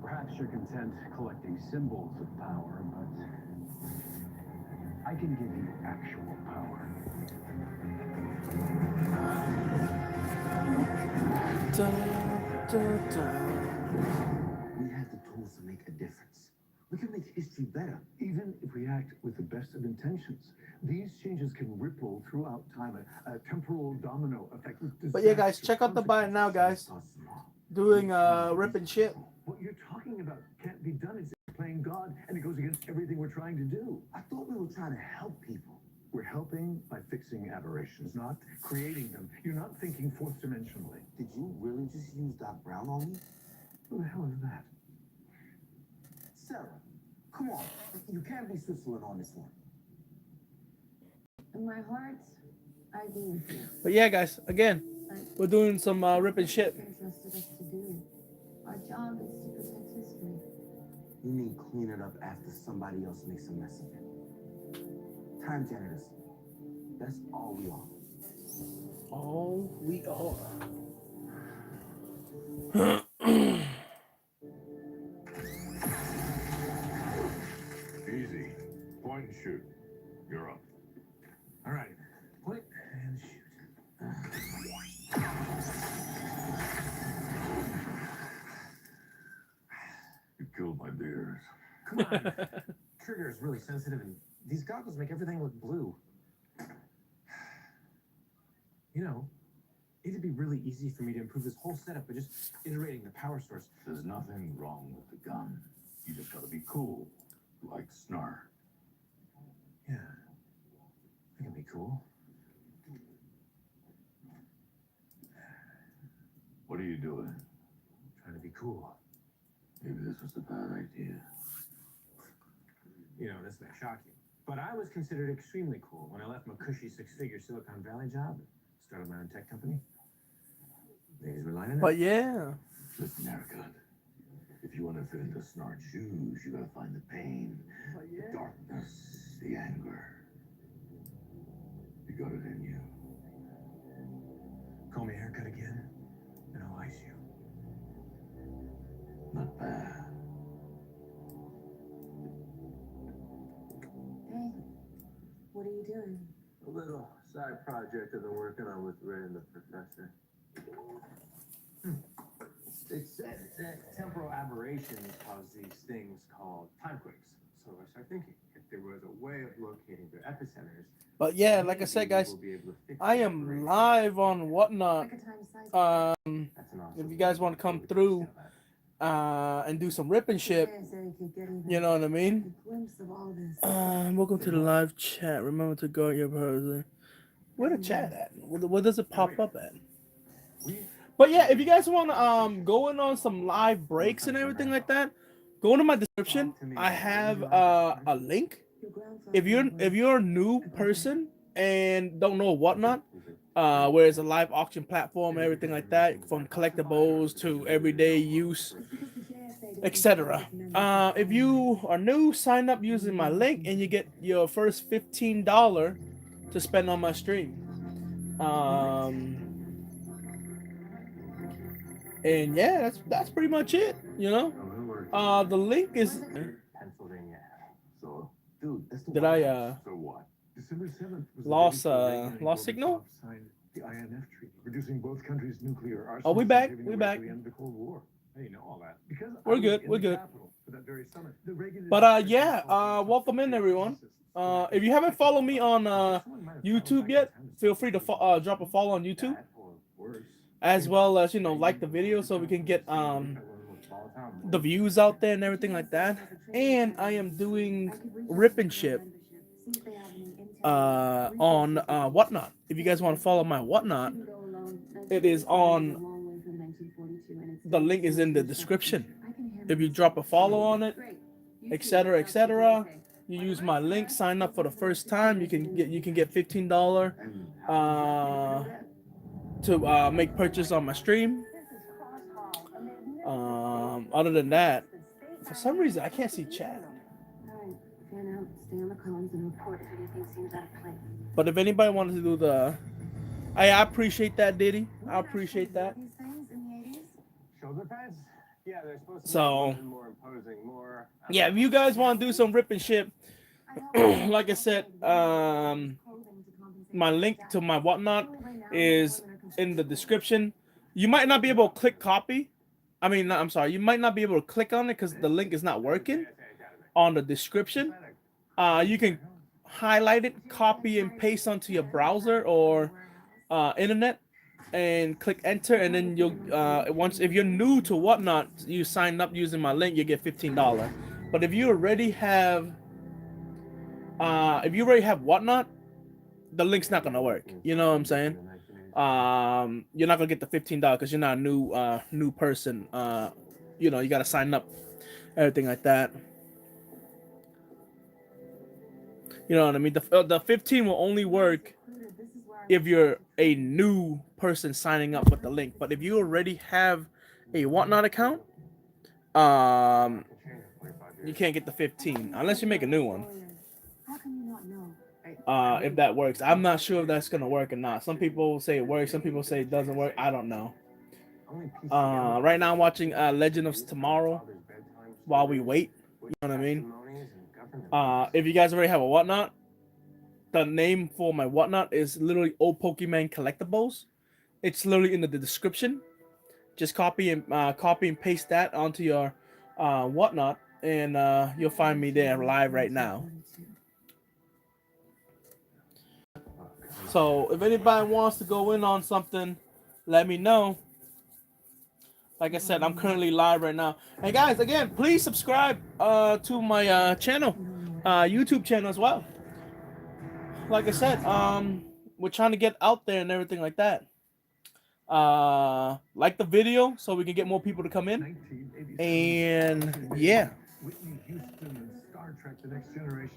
Perhaps you're content collecting symbols of power, but I can give you actual power. We have the tools to make a difference. We can make history better. Even if we act with the best of intentions, these changes can ripple throughout time, a temporal domino effect. But yeah, guys, check out the buy it now, guys. Doing rip and shit. What you're talking about can't be done. It's playing God, and it goes against everything we're trying to do. I thought we were trying to help people. We're helping by fixing aberrations, not creating them. You're not thinking fourth dimensionally. Did you really just use Doc Brown on me? Who the hell is that? Sarah, come on. You can't be Switzerland on this one. In my heart, I agree with you. But yeah, guys, again, we're doing some rip and shit. Entrusted us to do. Our job is to protect history. You mean clean it up after somebody else makes a mess of it? Time janitors. That's all we are. All we are. Easy. Point and shoot. You're up. All right. Point and shoot. You killed my deers. Come on. Trigger is really sensitive, and these goggles make everything look blue. You know, it'd be really easy for me to improve this whole setup by just iterating the power source. There's nothing wrong with the gun. You just gotta be cool, like Snar. Yeah, I can be cool. What are you doing? Trying to be cool. Maybe this was a bad idea. You know, this may shock you, but I was considered extremely cool when I left my cushy six-figure Silicon Valley job and started my own tech company. Ladies were lining up. But yeah. Listen, Erica. If you want to fit into Snar's shoes, you gotta find the pain, the darkness, the anger. You got it in you. Call me haircut again, and I'll ice you. Not bad. Hey, what are you doing? A little side project I've been working on with Ray and the professor. It said that temporal aberrations cause these things called time quakes. So I started thinking, if there was a way of locating their epicenters, But yeah, like I said, guys, we'll be able to fix I the am aberration. live on WhatNot. Like a time-sized That's an If awesome you guys want to come through and do some rip and shit, Yeah, so you could get even you know what I mean? a glimpse of all this. Welcome to the live chat. Remember to go at your browser. Where the chat at? Where does it pop up at? But yeah, if you guys want to go in on some live breaks and everything like that, go into my description. I have a link. Your grandfather If you're a new person and don't know WhatNot, where it's a live auction platform, everything like that, from collectibles to everyday use, etc. If you are new, sign up using my link, and you get your first $15 to spend on my stream. And yeah, that's pretty much it. You know, the link is. Pennsylvania. So, Dude, that's the Did White I House. so what? December 7th was the Lost, day before Reagan and lost Gorbachev signal? signed the INF treaty, reducing both countries' nuclear arsenals. Oh, we and back, paving we the way back. for the end of the Cold War. How do you know all that? Because I We're was good, in we're the good. Capitol for that very summit. The Reagan But administration yeah, called for welcome in tough everyone. physicists. If you haven't followed me on Someone might have YouTube found yet, back in time feel free to drop a follow on YouTube, that or worse. as well as like the video so we can get the views out there and everything like that. And I am doing rip and shit on WhatNot. If you guys want to follow my WhatNot, it is on. The link is in the description. If you drop a follow on it, etc., etc., you use my link, sign up for the first time. You can get $15 to make purchase on my stream. Other than that, for some reason I can't see chat. Alright, fan out, stay on the comms, and report if anything seems out of place. But if anybody wanted to do I appreciate that, Diddy. I appreciate that. These things in the 80s? Shoulder pads? Yeah, they're supposed to So, be more imposing, more. yeah, if you guys want to do some rip and shit, like I said, my link to my whatnot is in the description. You might not be able to click copy. I mean, I'm sorry. You might not be able to click on it because the link is not working on the description. You can highlight it, copy and paste onto your browser or internet, and click enter, and then you'll once if you're new to whatnot, you sign up using my link, you get $15. But if you already have whatnot, the link's not gonna work. You know what I'm saying? You're not gonna get the $15 because you're not a new person. You know, you gotta sign up, everything like that. You know what I mean? The 15 will only work if you're a new person signing up with the link. But if you already have a whatnot account, you can't get the 15 unless you make a new one. If that works, I'm not sure if that's gonna work or not. Some people say it works, some people say it doesn't work. I don't know. Right now I'm watching Legend of Tomorrow while we wait. You know what I mean? If you guys already have a whatnot, the name for my whatnot is literally Old Pokemon Collectibles. It's literally in the description. Just copy and paste that onto your whatnot, and you'll find me there live right now. So if anybody wants to go in on something, let me know. Like I said, I'm currently live right now. And guys, again, please subscribe to my channel, YouTube channel as well. Like I said, we're trying to get out there and everything like that. Like the video so we can get more people to come in. And yeah.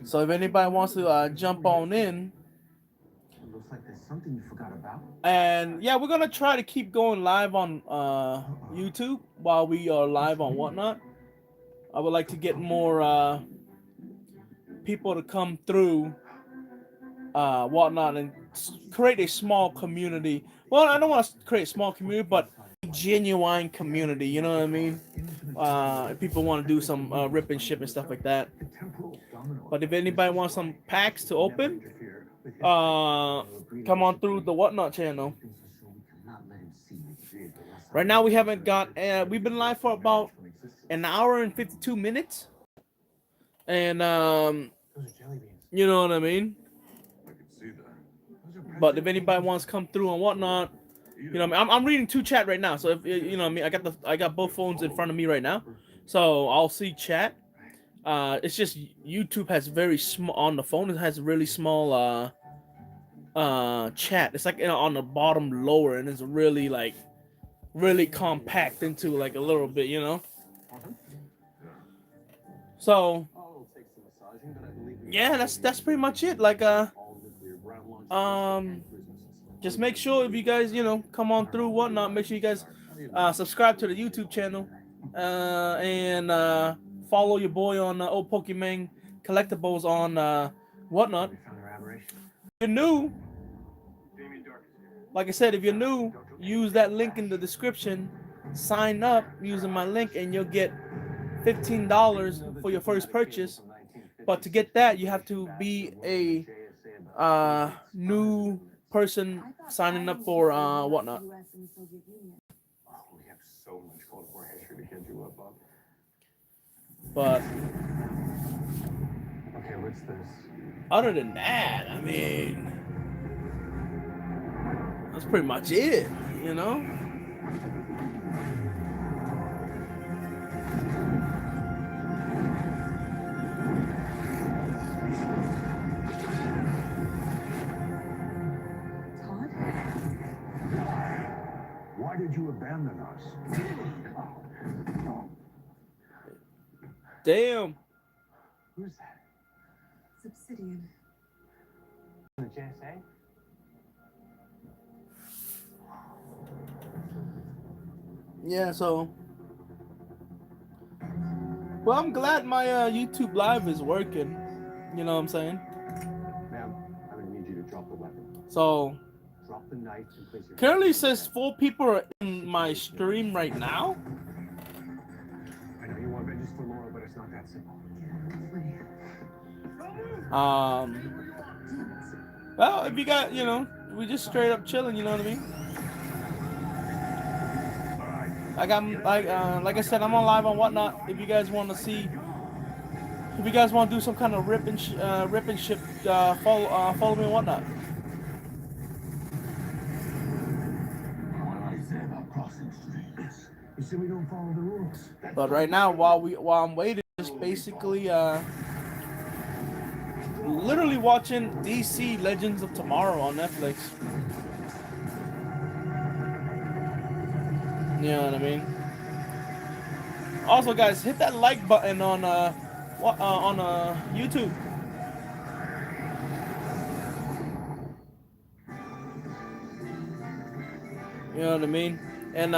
So if anybody wants to jump on in. Looks like there's something you forgot about. And yeah, we're gonna try to keep going live on YouTube while we are live on whatnot. I would like to get more people to come through whatnot and create a small community. Well, I don't want to create a small community, but a genuine community. You know what I mean? If people want to do some rip and ship and stuff like that. But if anybody wants some packs to open, come on through the whatnot channel. Right now we haven't got. We've been live for about an hour and 52 minutes, and you know what I mean. But if anybody wants to come through on whatnot, you know, I'm reading two chat right now. So if you know, what I mean, I got both phones in front of me right now, so I'll see chat. It's just YouTube has very small on the phone. It has really small chat. It's like, you know, on the bottom lower, and it's really compact into like a little bit, you know. So yeah, that's pretty much it. Like just make sure if you guys, you know, come on through whatnot, make sure you guys subscribe to the YouTube channel and follow your boy on Old Pokemon Collectibles on whatnot. If you're new, like I said, if you're new, use that link in the description. Sign up using my link, and you'll get $15 for your first purchase. But to get that, you have to be a new person signing up for whatnot. We have so much Cold War history to catch you up on. But Okay, what's this? other than that, I mean, that's pretty much it, you know? Why did you abandon us? Damn. Who's that? Obsidian. The JSA? Yeah, so. Well, I'm glad my YouTube live is working. You know what I'm saying? Ma'am, I'm gonna need you to drop the weapon. So. Drop the knife and place your Currently says 4 people are in my stream right now. not that simple. Well, if you got, you know, we just straight up chilling, you know what I mean? Like I said, I'm on live on WhatNot. If you guys want to see, if you guys want to do some kind of rip and ship, follow me on WhatNot. What do I say about crossing streams? You said we don't follow the rules. But right now, while I'm waiting, just basically literally watching DC Legends of Tomorrow on Netflix. You know what I mean? Also, guys, hit that like button on YouTube. You know what I mean? And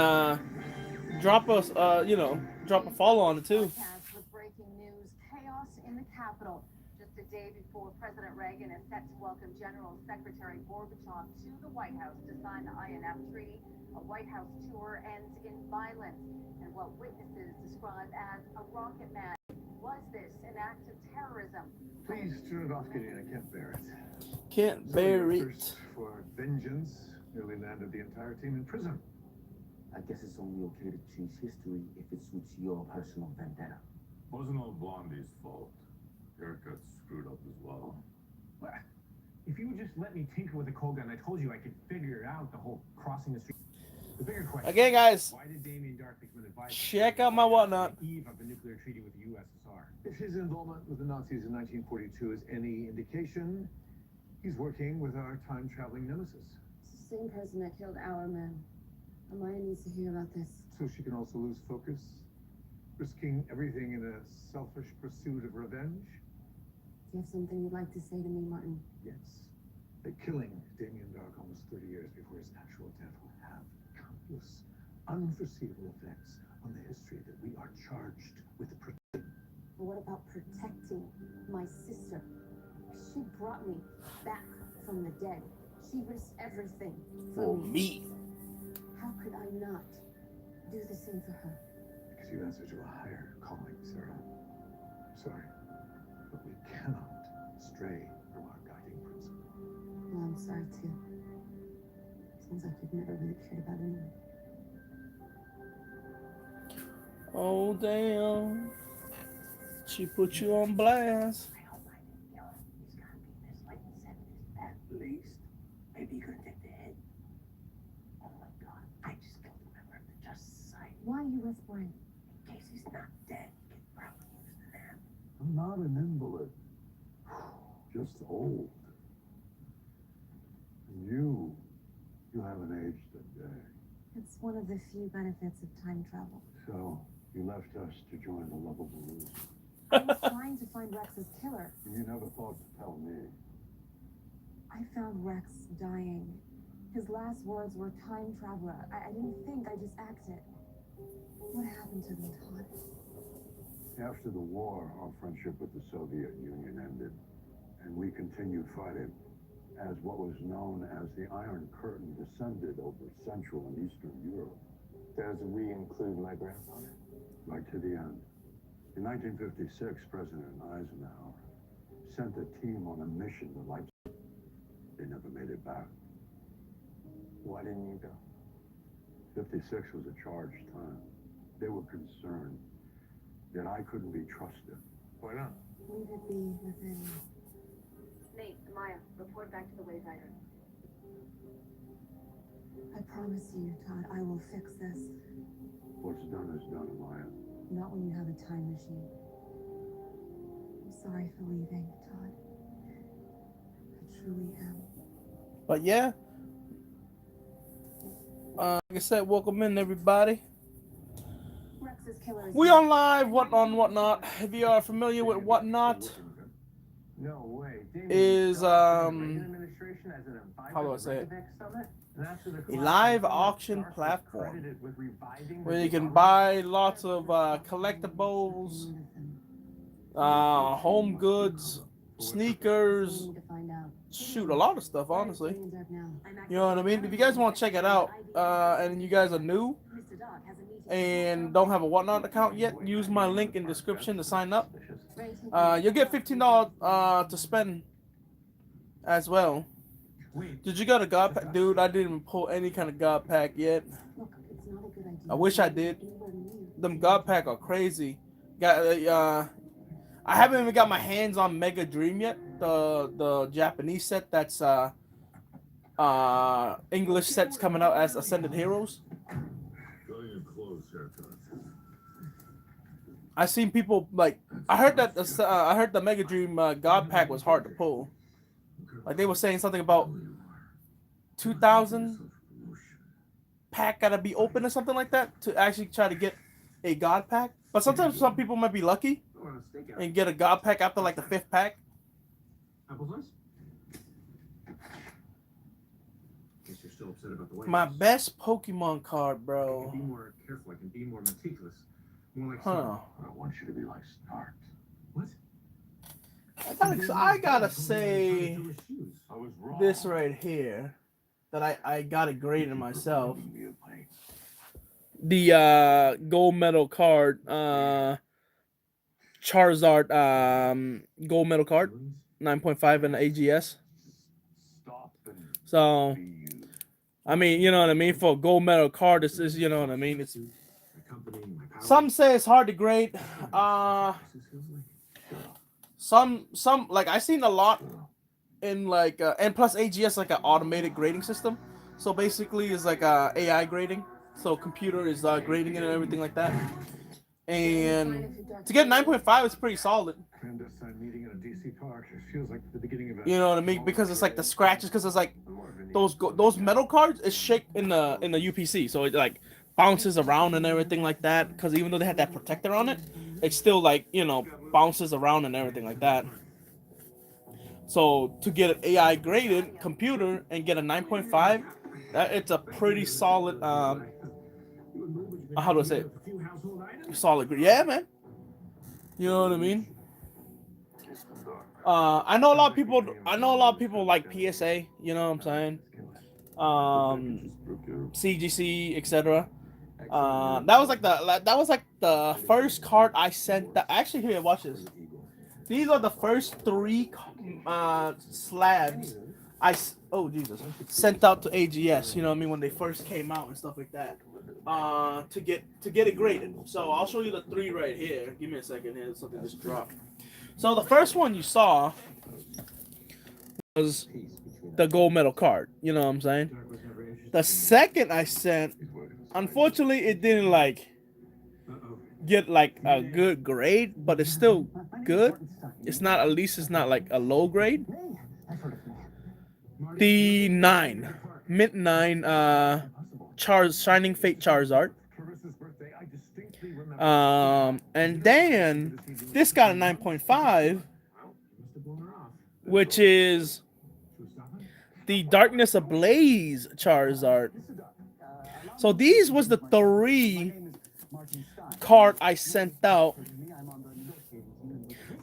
drop us, drop a follow on it too. With breaking news, chaos in the Capitol. Just a day before President Reagan is set to welcome General Secretary Gorbachev to the White House to sign the INF Treaty, a White House tour ends in violence, and what witnesses describe as a rocket match. Was this an act of terrorism? Please turn it off, Gideon. I can't bear it. Can't bear it. Thirst for vengeance nearly landed the entire team in prison. I guess it's only okay to change history if it suits your personal vendetta. Wasn't all Blondie's fault. Haircut screwed up as well. What? If you would just let me tinker with the cold gun, I told you I could figure out the whole crossing the street. The bigger question. Again, guys, Why did Damien Dark become an advisor? check out my WhatNot. Eve of a nuclear treaty with the USSR. If his involvement with the Nazis in 1942 is any indication, he's working with our time-traveling nemesis. It's the same person that killed our man. Amaya needs to hear about this. So she can also lose focus, risking everything in a selfish pursuit of revenge? Do you have something you'd like to say to me, Martin? Yes. That killing Damien Dark almost 30 years before his actual death will have countless unforeseeable effects on the history that we are charged with protecting. But what about protecting my sister? She brought me back from the dead. She risked everything For for me. me. How could I not do the same for her? Because you answer to a higher calling, Sarah. Sorry, but we cannot stray from our guiding principle. Well, I'm sorry too. Sounds like you've never really cared about anyone. Oh damn. She put you on blast. I hope I didn't kill him. He's gotta be in his late 70s at least. Maybe you're gonna take the hit. Oh my god, I just killed a member of the Justice Society. Why are you whispering? In case he's not dead, he could probably use the nap. I'm not an invalid. Just old. And you haven't aged a day. It's one of the few benefits of time travel. So, you left us to join the lovable loser. I was trying to find Rex's killer. You never thought to tell me. I found Rex dying. His last words were time traveler. I didn't think, I just acted. What happened to them, Todd? After the war, our friendship with the Soviet Union ended, and we continued fighting as what was known as the Iron Curtain descended over Central and Eastern Europe. Does we include my grandfather? Right to the end. In 1956, President Eisenhower sent a team on a mission to Leipzig. They never made it back. Why didn't you go? 56 was a charged time. They were concerned that I couldn't be trusted. Why not? Leave it be, Nathaniel. Nate, Maya, report back to the Wayfinder. I promise you, Todd, I will fix this. What's done is done, Maya. Not when you have a time machine. I'm sorry for leaving, Todd. I truly am. But yeah. Like I said, welcome in everybody. Rex's killer is We on live, WhatNot. If you are familiar with WhatNot, No way. is how do I say it? A live auction platform where you can buy lots of collectibles, home goods, sneakers, need to find out. shoot, a lot of stuff, honestly. Now. You know what I mean? If you guys want to check it out, and you guys are new, Mr. Doc has a meeting. and don't have a WhatNot account yet, use my link in description to sign up. Ray, take You'll get $15 to spend as well. Wait, Did you get a God pack? Dude, I didn't even pull any kind of God pack yet. Look, it's not a good idea. I wish I did. Anywhere near. Them God pack are crazy. I haven't even got my hands on Mega Dream yet. The Japanese set that's English sets coming out as Ascended Heroes. Going in close, haircut. I seen people like I heard that I heard the Mega Dream God pack was hard to pull. Like they were saying something about 2,000 pack gotta be open or something like that to actually try to get a God pack. But sometimes some people might be lucky and get a God pack after like the 5th pack. apple slice? Guess you're still upset about the way. My best Pokemon card, I can bro. be more careful. I can be more meticulous. More like Huh. I want you to be like Snart. What? I gotta say I was wrong. this right here that I gotta grade it myself. The gold medal card, Charizard gold medal card, 9.5 in the AGS. Stop and So be you. I mean, you know what I mean. For a gold medal card, this is, you know what I mean. It's My company, my power. some say it's hard to grade. Some like I seen a lot in like and plus AGS like an automated grading system. So basically, it's like AI grading. So computer is grading it and everything like that. And to get 9.5 is pretty solid. Clandestine meeting in a DC park. It feels like the beginning of a You know what I mean? Because it's like the scratches. Because it's like those metal cards is shake in the UPC, so it like bounces around and everything like that. Because even though they had that protector on it, it still like, you know, bounces around and everything like that. So to get an AI graded computer and get a 9.5, it's a pretty solid. How do I say it? Solid grade. Yeah, man. You know what I mean? I know a lot of people. Like PSA. You know what I'm saying? CGC, etc. That was like the first card I sent. Actually, here, watch this. These are the first 3 slabs sent out to AGS. You know what I mean, when they first came out and stuff like that. To get it graded. So I'll show you the 3 right here. Give me a second here. Something just dropped. So the first one you saw was the gold medal card. You know what I'm saying? The second I sent, unfortunately, it didn't like get like a good grade, but it's still good. It's not, at least it's not like a low grade. The 9, mint 9, Shining Fate Charizard. And then this got a 9.5, which is the Darkness Ablaze Charizard. So these was the 3 card I sent out.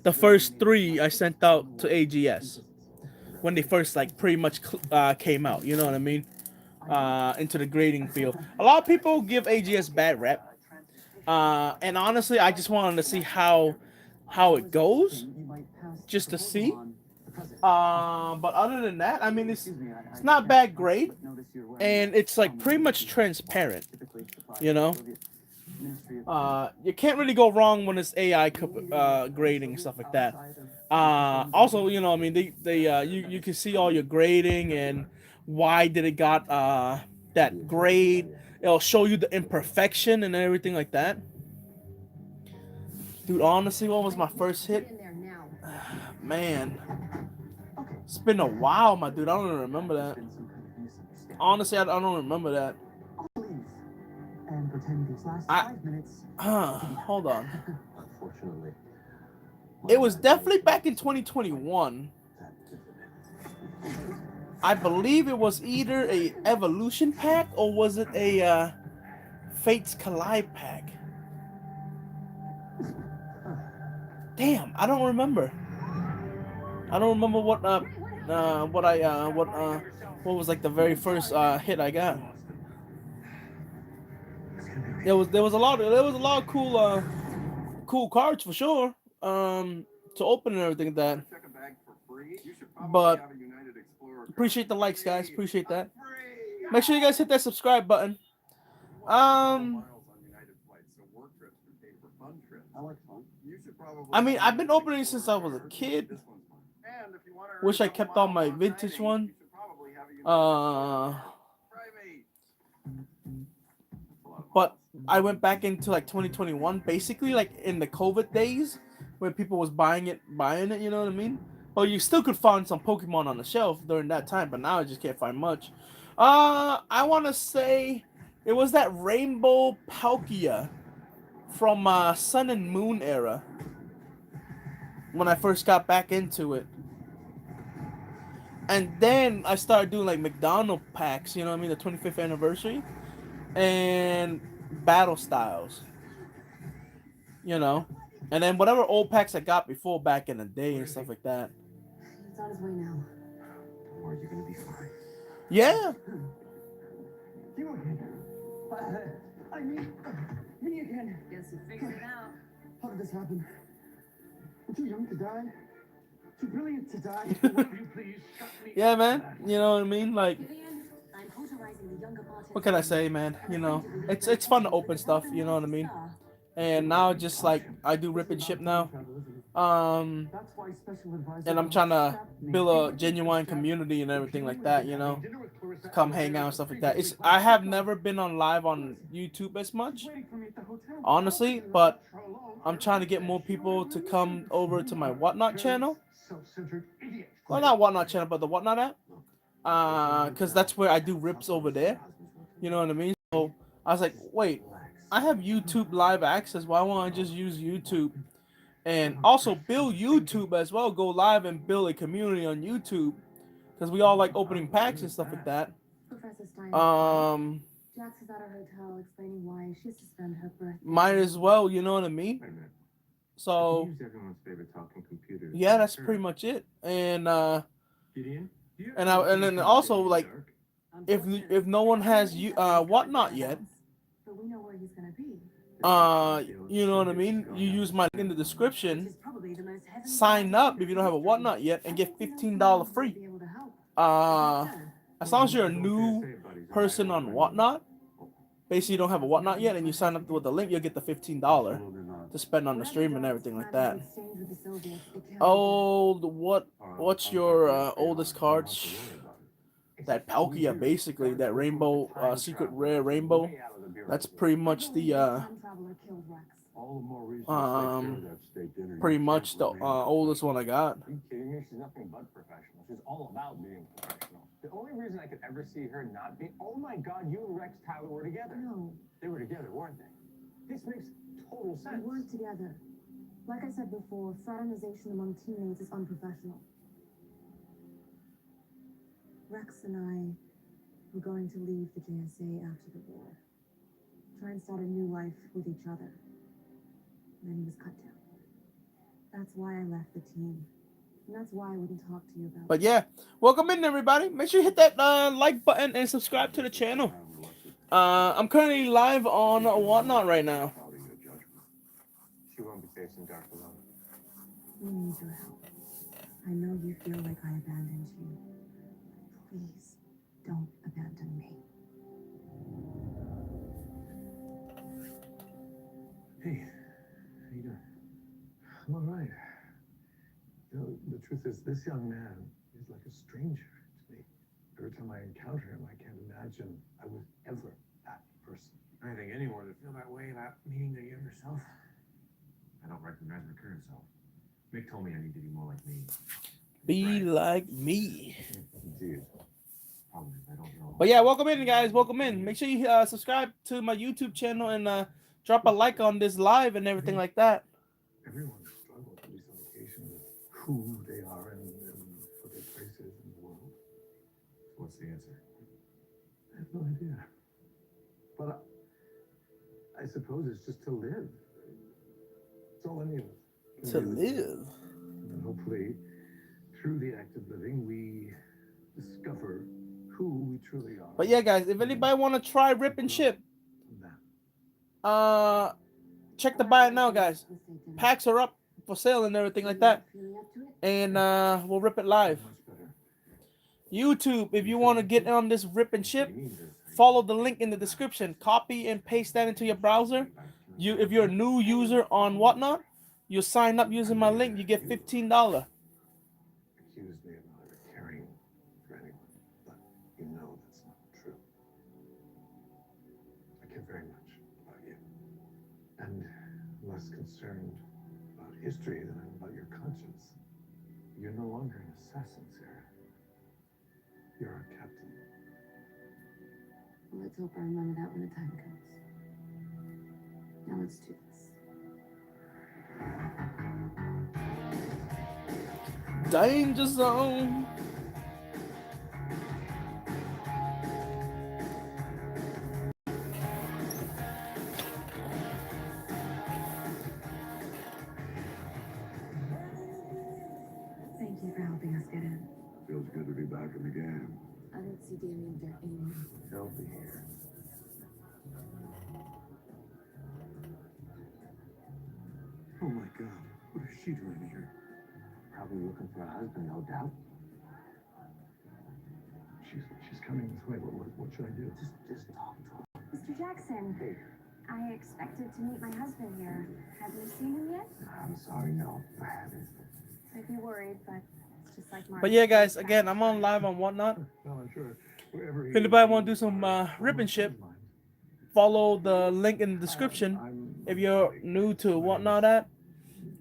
The first 3 I sent out to AGS when they first like pretty much came out. You know what I mean? Into the grading field. A lot of people give AGS bad rep. And honestly, I just wanted to see how it goes, just to see. But other than that, I mean, it's not bad grade, and it's like pretty much transparent. You know, you can't really go wrong when it's AI grading and stuff like that. Also, you know, I mean, you can see all your grading and why did it got that grade. It'll show you the imperfection and everything like that. Dude, honestly, what was my first hit? Man, it's been a while, my dude. I don't even remember that. Honestly, I don't remember that. Hold on. It was definitely back in 2021. I believe it was either a Evolution pack or was it a Fates Collide pack? Damn, I don't remember. I don't remember what was like the very first hit I got. It's gonna be there was a lot of cool cards for sure. To open and everything like that. Check a bag for free. You should probably But have a United Explorer card. appreciate the likes, guys. Appreciate that. Free. Make sure you guys hit that subscribe button. Miles on United flights, so work trips can pay for fun trips. I like fun. You should probably. I mean, I've been have a opening since I was a Explorer kid. This one's fun. And if you want to earn Wish I double kept all miles my on vintage dining, one. you should probably have a United Explorer card. Private. That's a lot of But miles. I went back into like 2021, basically like in the COVID days where people was buying it, you know what I mean? Well, you still could find some Pokemon on the shelf during that time, but now I just can't find much. I want to say it was that Rainbow Palkia from Sun and Moon era when I first got back into it. And then I started doing like McDonald packs, you know what I mean, the 25th anniversary, and battle styles, you know, and then whatever old packs I got before back in the day and stuff like that. He's on his way now. Don't worry, you're gonna be fine. Yeah, You again. I mean, me again. Guess you figured it out. How did this happen? I'm too young to die. Too brilliant to die. Will you please shut me yeah, up? man. You know what I mean? Like, Vivian, I'm cauterizing the younger part of what can I say, man? You know, it's fun to open stuff. You know what I mean? And now just like I do rip and ship now. That's why special advisor And I'm trying to build a genuine community and everything like that. You know, to come hang out and stuff like that. I have never been on live on YouTube as much, honestly, but I'm trying to get more people to come over to my WhatNot channel. Well, not WhatNot channel, but the WhatNot app. Because that's where I do rips over there. You know what I mean? So I was like, wait, I have YouTube live access. Why won't I just use YouTube? And also build YouTube as well. Go live and build a community on YouTube. Because we all like opening packs and stuff like that. Professor Stein. Jax is at her hotel explaining why she suspended her birthday. Might as well, you know what I mean? Wait a minute. So Use everyone's favorite talking computer. yeah, that's pretty much it. And Gideon, do you and ever and then listen to also Radio like Dark? if no one has WhatNot yet, But we know where he's gonna be. you know what I mean? You use my link in the Which description. is probably the most heavenly Sign place up if you don't have a WhatNot yet and get $15 free. be able to help. As long as you're a new person on WhatNot, basically you don't have a WhatNot yet, and you sign up with the link, you'll get the $15 Absolutely not. to spend on the stream and everything like that. In exchange with the Soviets, it can't be Old what's your oldest cards? That Palkia, basically that rainbow secret rare rainbow. That's pretty much the Time traveler killed Rex. All the more reason to take care of that steak dinner. pretty much the oldest one I got. Are you kidding me? She's nothing but professional. She's all about being professional. The only reason I could ever see her not be, oh my God, you and Rex Tyler were together. No, They were together, weren't they? This makes total we sense. weren't together. Like I said before, fraternization among teammates is unprofessional. Rex and I were going to leave the JSA after the war. Try and start a new life with each other. Then he was cut down. That's why I left the team. And that's why I wouldn't talk to you about But yeah, welcome in everybody. Make sure you hit that like button and subscribe to the channel. I'm currently live on WhatNot right now. She won't be facing dark alone. We need your help. I know you feel like I abandoned you. Please, don't abandon me. Hey, how you doing? I'm all right. You know, the truth is, this young man is like a stranger to me. Every time I encounter him, I can't imagine I was ever that person. I think anyone would feel that way about meeting their younger self. I don't recognize my current self. Mick told me I need to be more like me. Be Right. like me. Indeed. Problem is, I don't know. But yeah, welcome in, guys. Welcome in. Make sure you subscribe to my YouTube channel and drop a like on this live and everything like that. Everyone struggles at least on occasion with who they are and what their place is in the world. What's the answer? I have no idea. But I suppose it's just to live. It's all any of us To can do. live. And hopefully, through the act of living, we discover who we truly are. But yeah, guys, if anybody want to try rip and ship, That. check the buy it now, guys. Packs are up for sale and everything like that. And we'll rip it live. YouTube, if you want to get on this rip and ship, follow the link in the description. Copy and paste that into your browser. If you're a new user on WhatNot, you sign up using my link, you get $15. Accused me of not ever caring for anyone, but you know that's not true. I care very much about you, and I'm less concerned about history than I'm about your conscience. You're no longer an assassin, Sarah. You're our captain. Well, let's hope I remember that when the time comes. Now let's do this. Danger zone. Thank you for helping us get in. Feels good to be back in the game. I don't see Damien there anymore. He'll be here. Oh my God, what is she doing here? Probably looking for a husband, no doubt. She's coming this way. What should I do? Just talk to her. Mr. Jackson, I expected to meet my husband here. Have you seen him yet? I'm sorry, no, I haven't. I'd be worried, but it's just like Mark. But yeah, guys, again, I'm on live on WhatNot. No, I'm sure. Wherever he If anybody want to do some rip and ship, follow the link in the description. If you're new to WhatNot app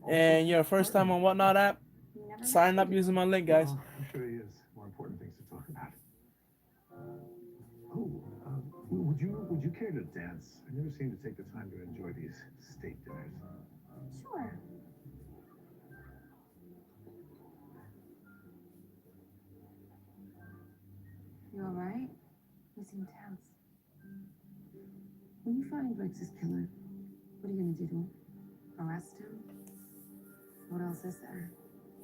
and you're first time on WhatNot app, You never sign up using my link, guys. Well, I'm sure he is. More important things to talk about. Oh, would you care to dance? I never seem to take the time to enjoy these state dinners. Sure. You all right? You seem tense. When you find Rex's killer, what are you gonna do to him? Arrest him? What else is there?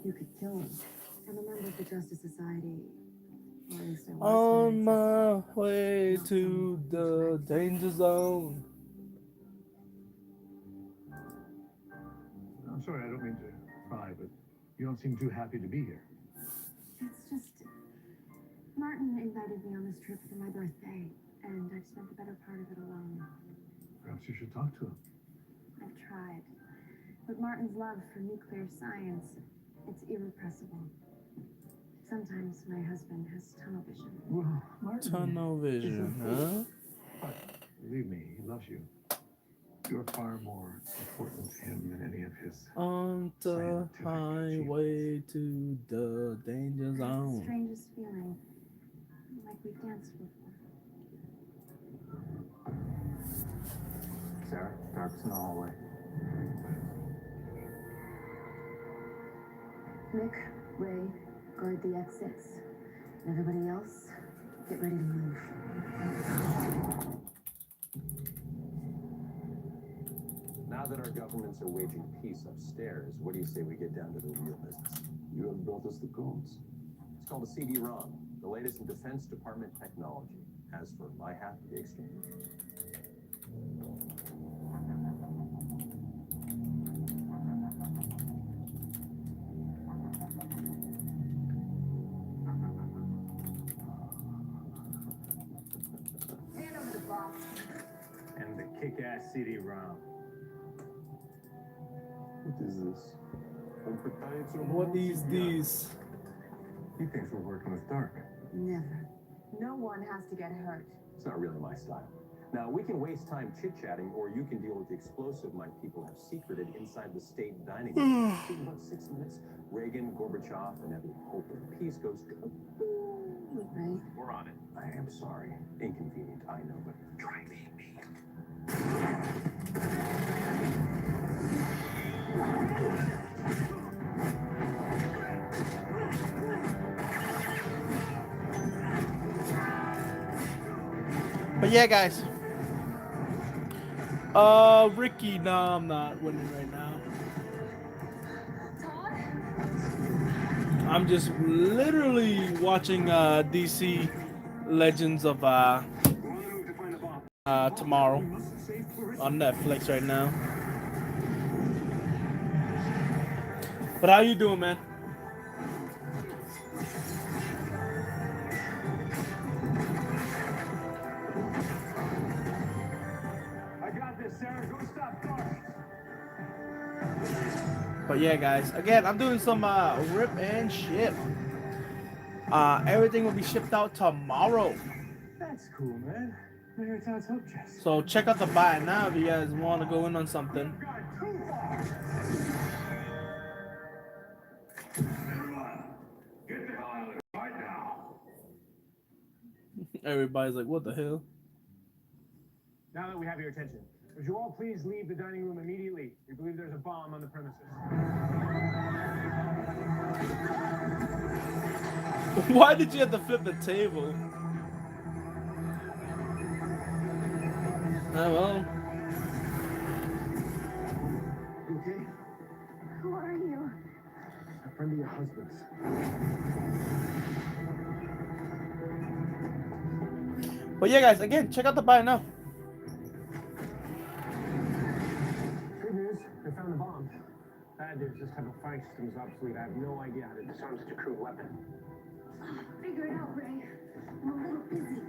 You could kill him. I'm a member of the Justice Society. Or at least I was On when it my way to the danger zone. I'm sorry, I don't mean to pry, but you don't seem too happy to be here. It's just Martin invited me on this trip for my birthday, and I've spent the better part of it alone. Perhaps you should talk to him. I've tried. But Martin's love for nuclear science, it's irrepressible. Sometimes my husband has tunnel vision. Well, Martin, Tunnel vision, huh? but believe me, he loves you. You're far more important to him than any of his. On the Scientific highway to the danger It's the zone. strangest feeling. Like we've danced before. Sarah, dark's in the hallway. Nick, Ray, guard the exits. And everybody else, get ready to move. Now that our governments are waging peace upstairs, what do you say we get down to the real business? You have built us the cones. It's called a CD-ROM, the latest in Defense Department technology. As for my half of the exchange, Hand over the box. and the kick-ass CD-ROM. What is this? What is this? He thinks we're working with Dark. Never. No one has to get hurt. It's not really my style. Now, we can waste time chit-chatting, or you can deal with the explosive my people have secreted inside the state dining room. In about 6 minutes, Reagan, Gorbachev, and every hope of peace goes kaboom. Right? We're on it. I am sorry. Inconvenient, I know, but try being me. But yeah, guys. Ricky, no, I'm not winning right now. I'm just literally watching DC Legends of tomorrow on Netflix right now. But how you doing, man? I got this, Sarah. Go stop Dark. But yeah, guys, again, I'm doing some rip and ship. Everything will be shipped out tomorrow. That's cool, man. Marathon's hope chest. So check out the buy now if you guys want to go in on something. Gone too far. Everyone, get the hell out of here right now. Everybody's like, what the hell? Now that we have your attention, would you all please leave the dining room immediately? We believe there's a bomb on the premises. Why did you have to flip the table? Oh well. You okay? Who are you? A friend of your husband's. But yeah, guys, again, check out the buy now. Good news, they found the bomb. Bad news, this type of firing system is obsolete. I have no idea how to disarm such a crude weapon. Figure it out, Ray. I'm a little busy.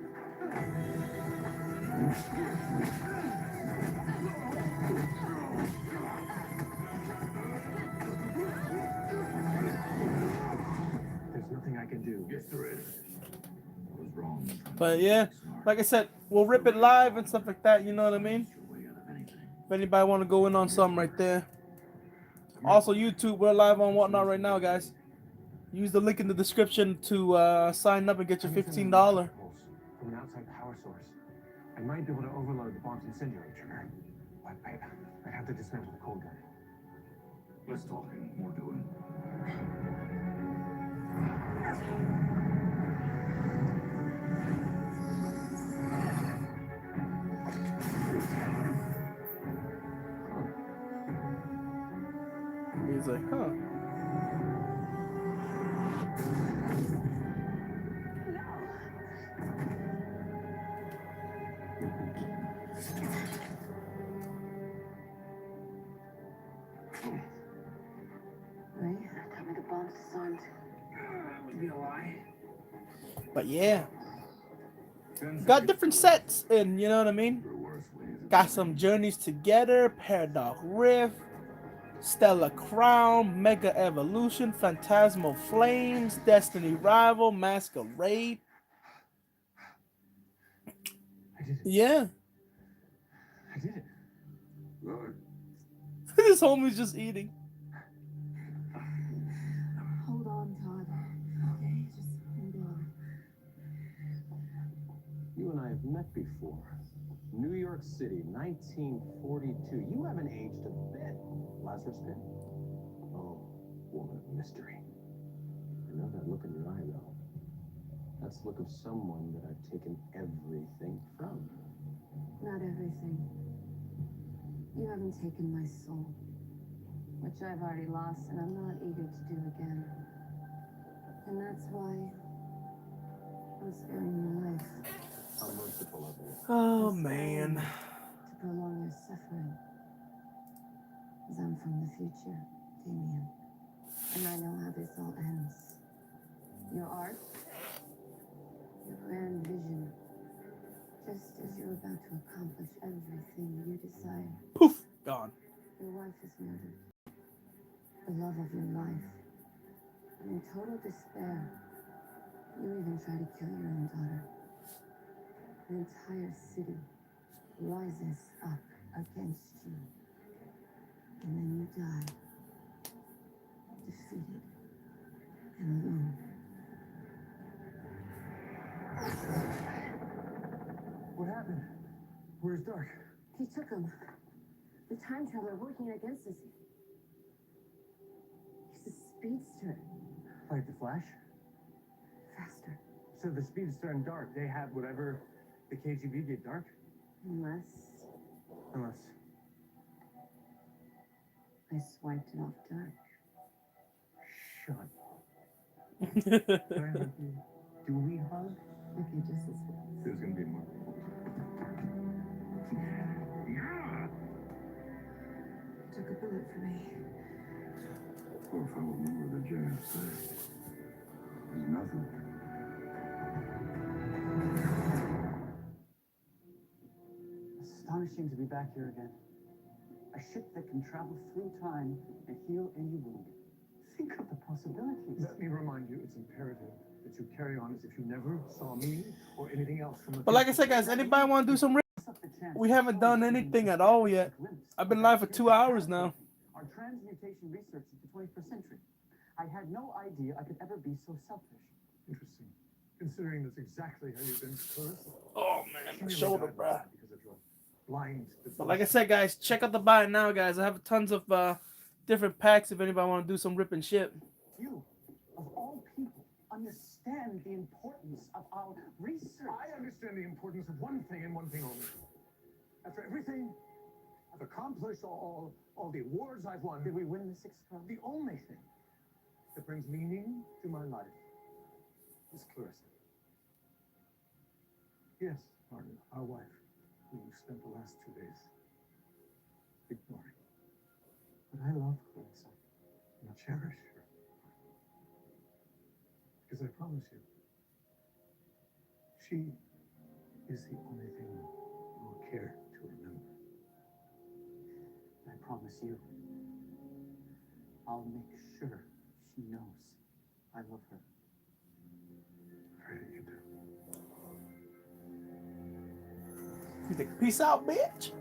There's nothing I can do. Yes, there is. I was wrong. But yeah, like I said, we'll rip it live and stuff like that. You know what I mean? If anybody want to go in on something right there. Also, YouTube, we're live on WhatNot right now, guys. Use the link in the description to sign up and get your $15. From an outside power source. I might be able to overload the bomb's incendiary trigger. But I have to dismantle the cold gun. Less talking, more doing. He's like, huh. Ray, tell me the bomb's disarmed. That would be a lie. But yeah. Got different sets in, you know what I mean? Got some Journeys Together, Paradox Rift, Stellar Crown, Mega Evolution, Phantasmal Flames, Destiny Rival, Masquerade. I did it. Yeah. I did it. Good. This homie's just eating. Hold on, Todd. Okay, just hold on. You and I have met before. New York City, 1942. You haven't aged a bit. Lazarus Pit? Oh, woman of mystery. I know that look in your eye, though. That's the look of someone that I've taken everything from. Not everything. You haven't taken my soul, which I've already lost, and I'm not eager to do again. And that's why I'm sparing your life. How merciful of you. Oh, I'm man. sparing to prolong your suffering. As I'm from the future, Damien. And I know how this all ends. Your art, your grand vision, just as you're about to accomplish everything you desire. Poof, gone. Your wife is murdered. The love of your life. And in total despair, you even try to kill your own daughter. An entire city rises up against you. And then you die. Defeated and alone. What happened? Where's Dark? He took him. The time traveler working against us. He's a speedster. Like the Flash? Faster. So the Speedster and Dark, they have whatever the KGB gave Dark? Unless I swiped it off Dark. Shut up. Can I hug you? Do we hug? Okay, just this way. There's gonna be more. took a bullet for me. Poor fellow member of the JSA. He's nothing. Astonishing to be back here again. A ship that can travel through time and heal any wound. Think of the possibilities. Let me remind you, it's imperative that you carry on as if you never saw me or anything else from the But like I said, guys, anybody want to do some? We haven't done anything at all yet. I've been live for 2 hours now. Our transmutation research of the 21st century. I had no idea I could ever be so selfish. Interesting. Considering that's exactly how you've been, Clarissa. Oh man, my shoulder, bro. Because of your blind. But like I said, guys, check out the buy now, guys. I have tons of different packs if anybody want to do some rip and ship. You, of all people, understand the importance of our research. I understand the importance of one thing and one thing only. After everything I've accomplished, all the awards I've won, Did we win the 6th crown? the only thing that brings meaning to my life is Clarissa. Yes, Martin, our wife, who you spent the last 2 days ignoring. But I love Clarissa. And I cherish her. Because I promise you, she is the only thing you will care to remember. I promise you, I'll make sure she knows I love her. Pray that you do. You think, peace out, bitch.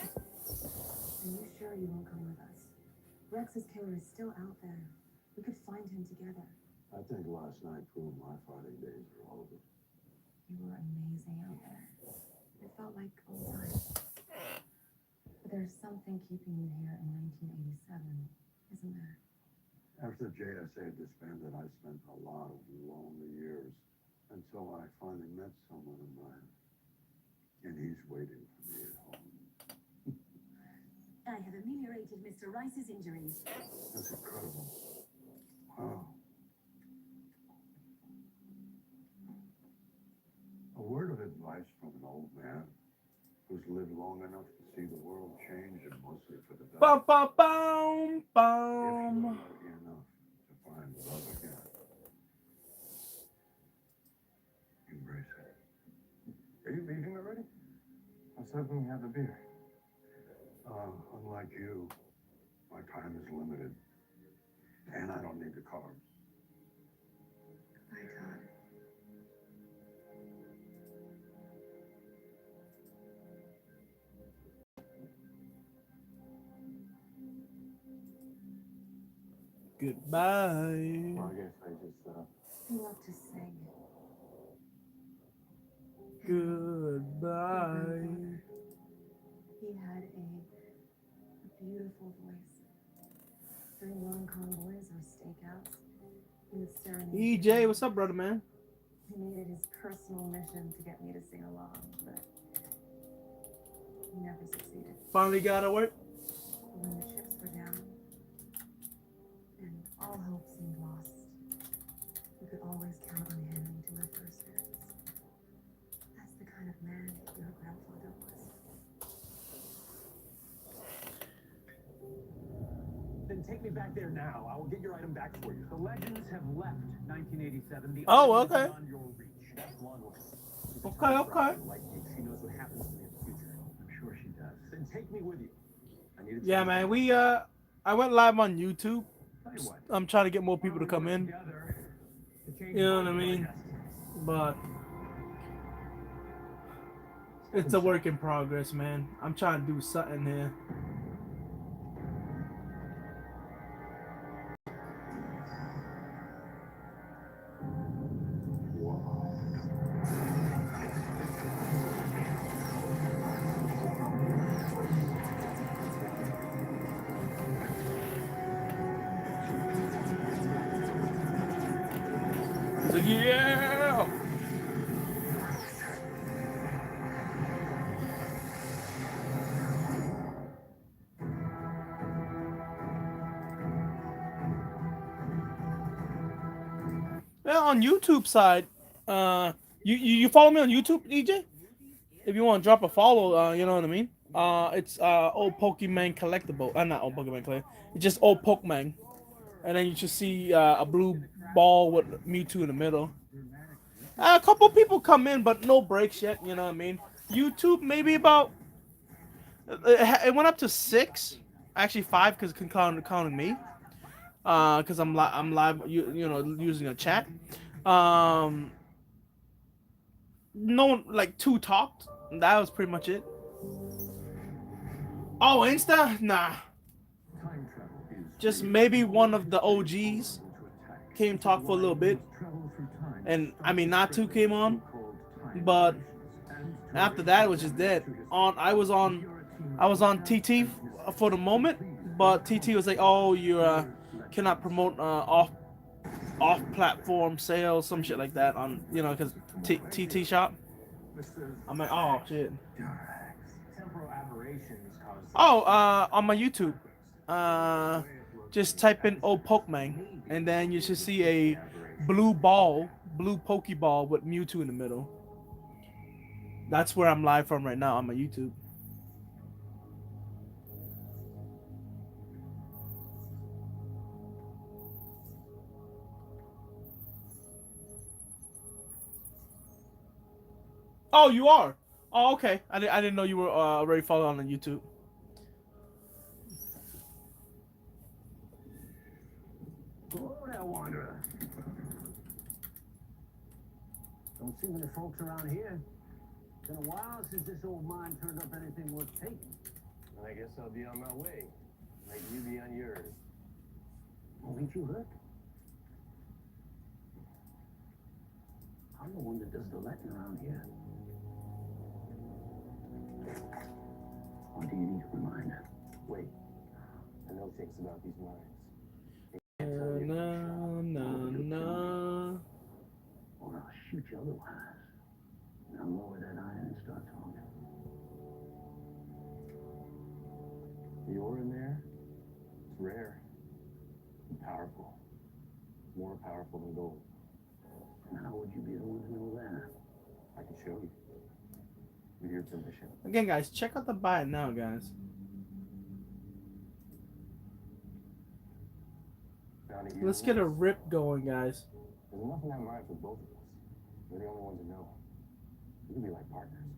Are you sure you won't come with us? Rex's killer is still out there. We could find him together. I think last night proved my fighting days are over. You were amazing out there. It felt like old times. But there's something keeping you here in 1987, isn't there? After the JSA disbanded, I spent a lot of lonely years until I finally met someone of mine. And he's waiting for me at home. I have ameliorated Mr. Rice's injuries. That's incredible. Wow. A word of advice from an old man who's lived long enough to see the world change and mostly for the better. Bum, bum, bum, If you're bum. lucky enough to find love again, embrace it. Are you leaving already? I was hoping you had the beer. Unlike you, my time is limited. And I don't need the carbs. Goodbye, Todd. Goodbye. Well, I guess I just, He loved to sing. Goodbye. He had a beautiful voice. During long convoys or stakeouts, he would serenade. EJ, what's up, brother, man? He made it his personal mission to get me to sing along, but he never succeeded. Finally got to work. When the ships were down and all hope seemed lost, we could always count on him to lift our spirits. That's the kind of man your grandfather was. Then take me back there now. I will get your item back for you. The legends have left 1987. The Oh, item is okay. beyond your reach. That's Blonde Woman. She's a Okay, time okay. traveler like you. She knows what happens to me in the future. I'm sure she does. Then take me with you. I need to Yeah, man. I went live on YouTube. Tell you what. I'm trying to get more people to come in. Together to change You know the what I world mean? our destiny. But it's a work in progress, man. I'm trying to do something here. It's like, yeah. Yeah, on YouTube side, You follow me on YouTube, EJ? If you want to drop a follow, you know what I mean. It's old Pokemon collectible. Not old Pokemon collectible. It's just old Pokemon, and then you just see a blue ball with Mewtwo in the middle. A couple people come in, but no breaks yet. You know what I mean. YouTube maybe about it went up to 6, actually 5 because counting me. Because I'm live, you know, using a chat. No one like 2 talked. That was pretty much it. Oh, Insta? Nah. Just maybe one of the OGs came talk for a little bit, and I mean Natu came on, but after that it was just dead. I was on TT for the moment, but TT was like, "Oh, you cannot promote off platform sales, some shit like that on because TT shop." I'm like, "Oh shit." Oh, on my YouTube, just type in "old Pokemon" and then you should see a blue Pokeball with Mewtwo in the middle. That's where I'm live from right now on my YouTube. Oh, you are? Oh, okay. I didn't know you were already following on YouTube. Hello there, wanderer. Don't see many folks around here. It's been a while since this old mine turned up anything worth taking. I guess I'll be on my way. Like you be on yours. Oh, ain't you hurt? I'm the one that does the letting around here. Or do you need a reminder? Wait. I know things about these mines. No. Or I'll shoot you otherwise. And I'll lower that iron and start talking. The ore in there, it's rare and powerful. More powerful than gold. And how would you be the one to know that? I can show you. With your permission. Again, guys, check out the buy it now, guys. Let's get a rip going, guys. There's enough in that mine for both of us. We're the only ones that know. We can be like partners.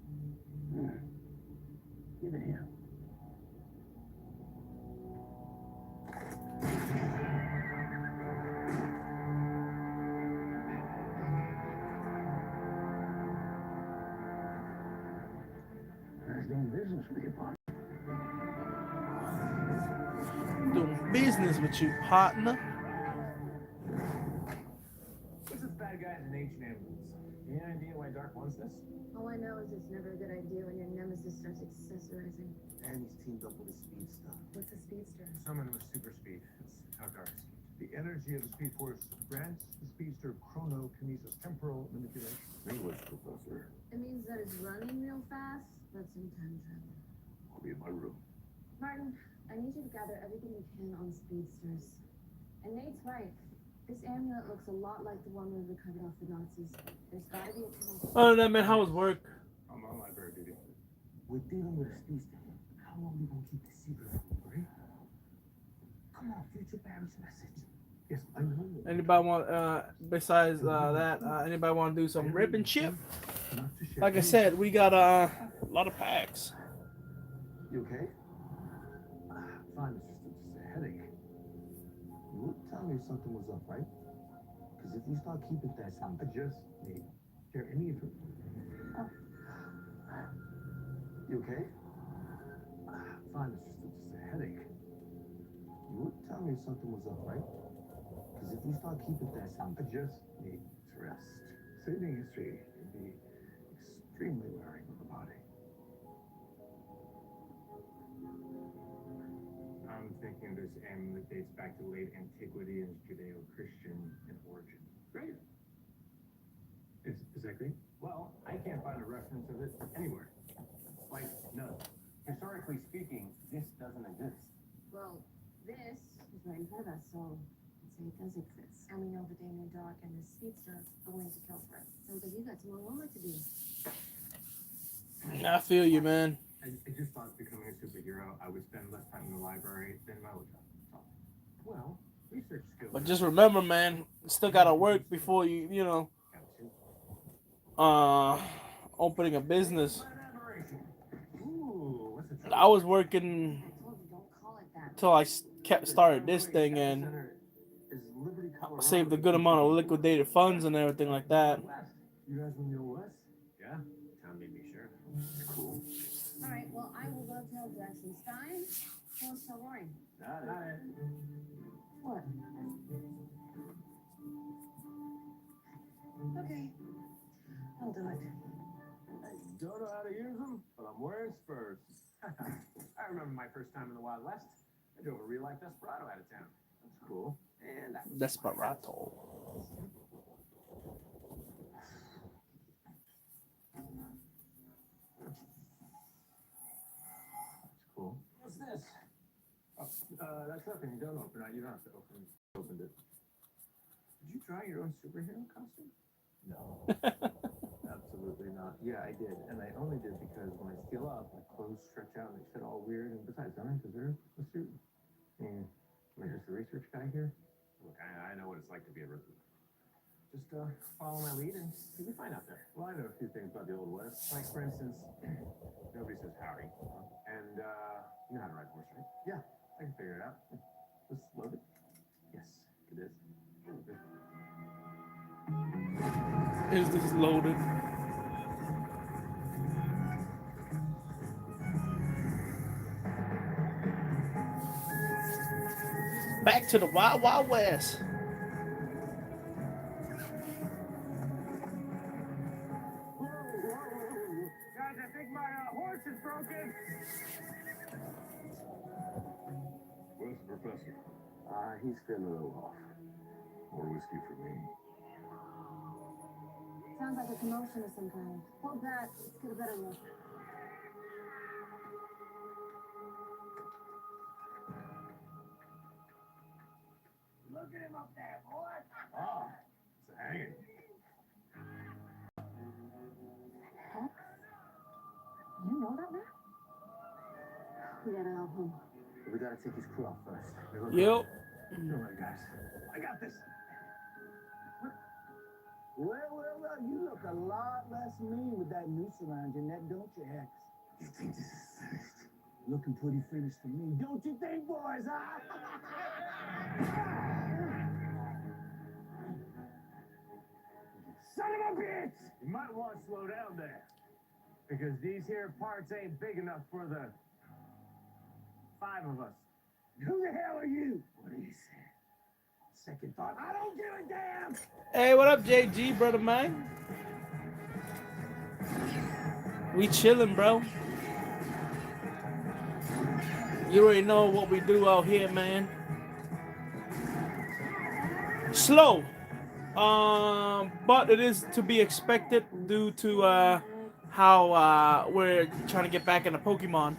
Give it here. That's doing business with you, partner. Doing business with you, partner. What's this bad guy in an ancient ambulance? Any idea why Dark wants this? All I know is it's never a good idea when your nemesis starts accessorizing. And he's teamed up with a speedster. What's a speedster? Someone with super speed. That's how Dark speaks. The energy of the Speed Force grants the speedster chronokinesis, temporal manipulation. English professor. It means that it's running real fast, but some time travel. I'll be in my room. Martin, I need you to gather everything you can on speedsters. And Nate's right. This amulet looks a lot like the one we recovered off the Nazis. There's gotta be a tunnel. Oh, that man, how was work? I'm on library duty. We're dealing with a speedster. How long are we gonna keep this secret from him, right? Come on, future Barry's message. Yes, I know. Anybody want besides that? Anybody want to do some rip and chip? Like I said, we got a lot of packs. You okay? Fine, it's just a headache. You would tell me if something was up, right? Because if we start keeping that I something, just need share any information. you okay? Fine, it's just a headache. You would tell me if something was up, right? Because if we start keeping that I something, just need to rest. Saving history can be extremely wearing on the body. I'm thinking this amulet dates back to late antiquity and is Judeo-Christian in origin. Great. Is that great? Well, I can't find a reference of it anywhere. Like, none. Historically speaking, this doesn't exist. Well, this is right in front of us, so say it does exist. And we know the Damien dog and the speedster are willing to kill for it. Sounds like you got some more homework to do. I feel you, man. I just thought becoming a superhero, I would spend less time in the library than my old job. Well, research skills. But just remember, man, you still gotta work before you opening a business. Ooh, what's the trouble? I was working I told you, don't call it that. till I started this thing and saved a good amount of liquidated funds and everything like that. You guys from the old West? Yeah, Tom made me sure. It's cool. All right, well, I will go tell Jackson Stein. Who wants to tell Rory? Got it. What? Okay. I'll do it. I don't know how to use them, but I'm wearing spurs. I remember my first time in the Wild West. I drove a real-life Desperado out of town. That's cool. And that was Desperado. That's cool. What's this? Oh, that's nothing. You don't open it. You don't have to open it. Opened it. Did you draw your own superhero costume? No. Absolutely not. Yeah, I did. And I only did because when I steal up, my clothes stretch out and they fit all weird. And besides, don't I deserve a suit? Am I just a research guy here? Look, I know what it's like to be a rookie. Just follow my lead and you'll be fine out there. Well, I know a few things about the Old West. Like, for instance, nobody says howdy. And you know how to ride a horse, right? Yeah, I can figure it out. Just load it. Yes, it is. Is this loaded? Back to the Wild Wild West. Guys, I think my horse is broken. Where's the professor? He's feeling a little off. More whiskey for me. Sounds like a commotion of some kind. Hold that. Let's get a better look. Look at him up there, boy. Oh, it's a hanging. Heck? You know that man? We gotta help him. We gotta take his crew out first. Yep. Don't worry, guys. I got this. Well, you look a lot less mean with that noose around your neck, don't you, Hex? You think this is finished? Looking pretty finished to me, don't you think, boys, huh? Son of a bitch! You might want to slow down there. Because these here parts ain't big enough for the 5 of us. Who the hell are you? What do you say? Second thought, I don't give a damn! Hey, what up, JG, brother mine? We chilling, bro. You already know what we do out here, man. Slow. But it is to be expected due to how we're trying to get back in the Pokemon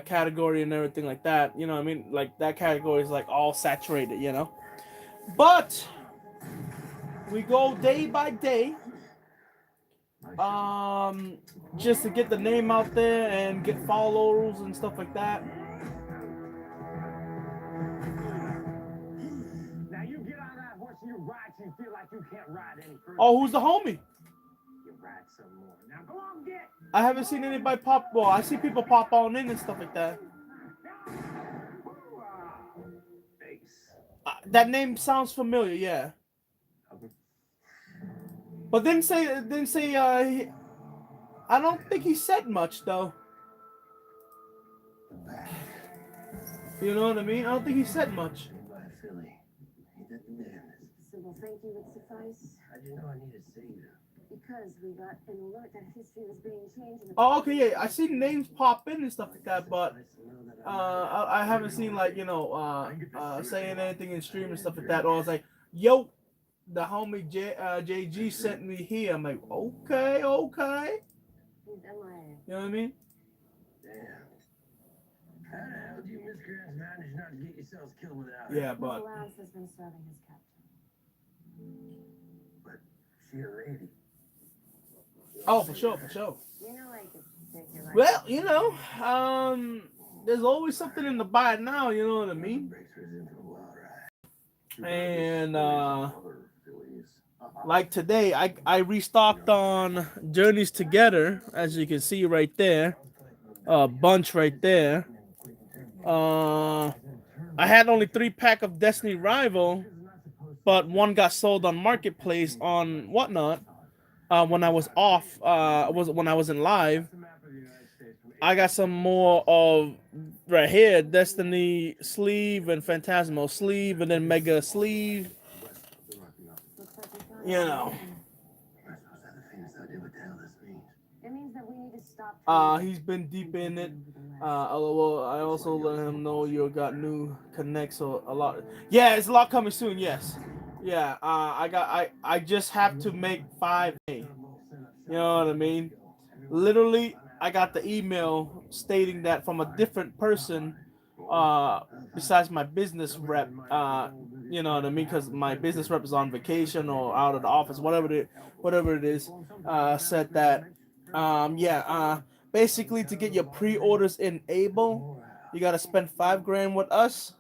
category and everything like that. You know what I mean? Like, that category is like all saturated, you know? But we go day by day, just to get the name out there and get followers and stuff like that. Now you get on that horse and you ride till you feel like you can't ride any further. Oh, who's the homie? You ride some more. Now go on, get. I haven't seen anybody pop. Well, I see people pop on in and stuff like that. Face. That name sounds familiar, yeah. But didn't say. I don't think he said much though. You know what I mean? I don't think he said much. By Philly. He didn't damn it. Simple thank you would suffice. How'd you know I needed savior? Because we got an alert that history was being changed. In the Oh, okay, yeah. I see names pop in and stuff like that, but I haven't seen like saying anything in stream and stuff like that. Or I was like, yo, the homie JG sent me here. I'm like, okay. He's MIA. You know what I mean? Damn. How the hell do you miscreants manage not to get yourselves killed without her? Yeah, but Lance has been serving his captain. But she a lady. oh, for sure, for sure. You know I could take your life. Well, you know, there's always something in the bite now. You know what I mean? Breaks her into a wild ride. And like today, I restocked on Journeys Together, as you can see right there, a bunch right there. I had only 3-pack of Destiny Rival, but one got sold on Marketplace on WhatNot. When I was off, when I wasn't live. I got some more of right here, Destiny sleeve and Phantasmal sleeve, and then Mega sleeve. You know. It means that we need to stop. He's been deep in it. Well, I also let him know you got new connects, so a lot. Yeah, it's a lot coming soon. Yes. Yeah. I just have to make 5A. You know what I mean? Literally, I got the email stating that from a different person, besides my business rep. You know what I mean? Because my business rep is on vacation or out of the office, whatever it is. Said that, basically to get your pre-orders enabled, you gotta spend $5,000 with us,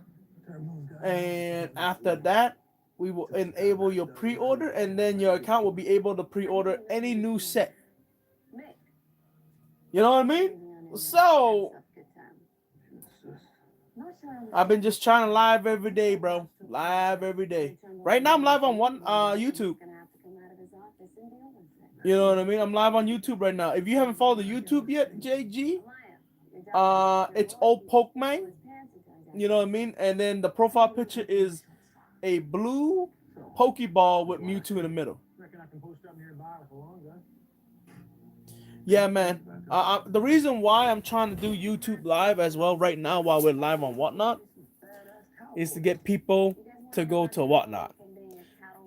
and after that, we will enable your pre-order, and then your account will be able to pre-order any new set. You know what I mean? So I've been just trying to live every day, bro. Live every day. Right now I'm live on YouTube. You know what I mean? I'm live on YouTube right now. If you haven't followed the YouTube yet, JG, it's old Pokemon. You know what I mean? And then the profile picture is a blue Pokeball with Mewtwo in the middle. Yeah, man. The reason why I'm trying to do YouTube live as well right now while we're live on WhatNot is to get people to go to WhatNot.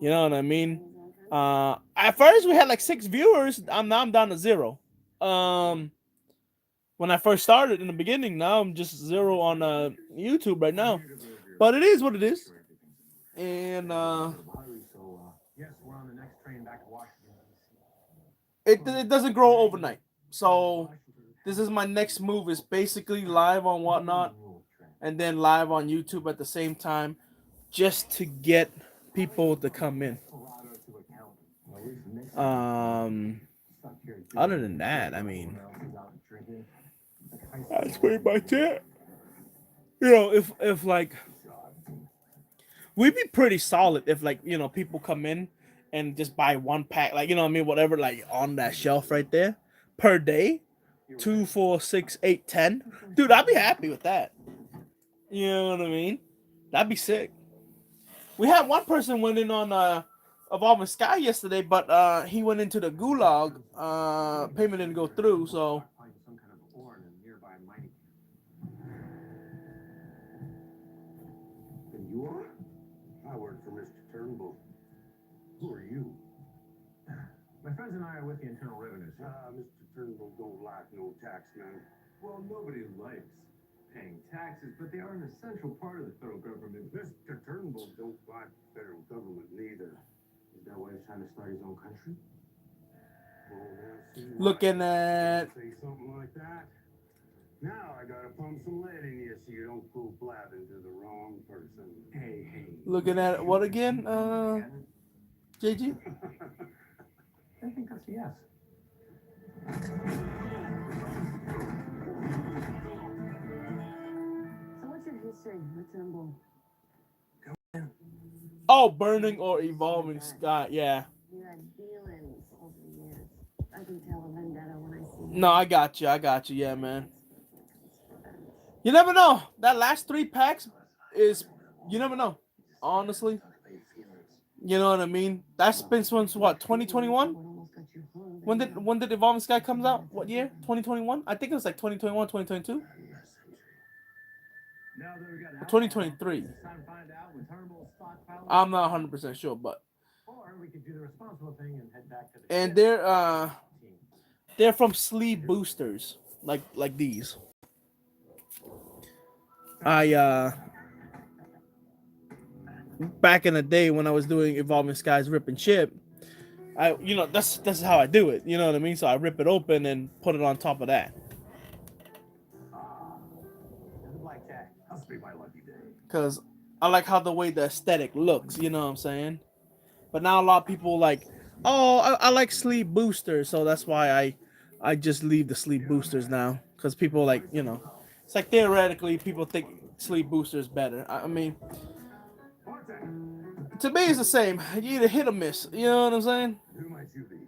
You know what I mean? At first we had like 6 viewers. Now I'm down to 0. When I first started in the beginning, now I'm just 0 on YouTube right now. But it is what it is. And it doesn't grow overnight. So this is my next move, is basically live on WhatNot and then live on YouTube at the same time, just to get people to come in. Other than that, I mean, that's pretty much it. You know, if like, we'd be pretty solid if, like, you know, people come in and just buy 1 pack, like, you know what I mean, whatever, like on that shelf right there per day, 2, 4, 6, 8, 10. Dude, I'd be happy with that. You know what I mean? That'd be sick. We had one person went in on Evolving Sky yesterday, but he went into the gulag. Payment didn't go through, so. And you are? I work for Mr. Turnbull. Who are you? My friends and I are with the Internal Revenue Service. Mr. Turnbull don't like no taxman. Well, nobody likes paying taxes, but they are an essential part of the federal government. Mr. Turnbull don't like federal government neither. Is that why he's trying to start his own country? Looking at. Say something like that. Now I gotta pump some lead in you so you don't go blabbing to the wrong person. Hey. Looking at what again, JG? I think that's a yes. So what's your history with Turnbull? Oh, Burning or Evolving Sky, yeah. You had dealings over the years. I can tell a vendetta when I see you. No, I got you, yeah, man. You never know. That last 3 packs is, you never know. Honestly. You know what I mean? That's been since what, 2021? When did Evolving Sky comes out? What year? 2021? I think it was like 2021, 2022. 2023. I'm not 100% sure, but. And they're from sleeve boosters, like these. Back in the day when I was doing Evolving Skies Rip and Chip, that's how I do it. You know what I mean? So I rip it open and put it on top of that. The black cat. Must be my lucky day. Cause I like how the way the aesthetic looks. You know what I'm saying? But now a lot of people like, oh, I like sleeve boosters, so that's why I just leave the sleeve boosters now. Cause people like, it's like theoretically people think sleeve boosters better. I mean, to me it's the same. You either hit or miss. You know what I'm saying? Who might you be?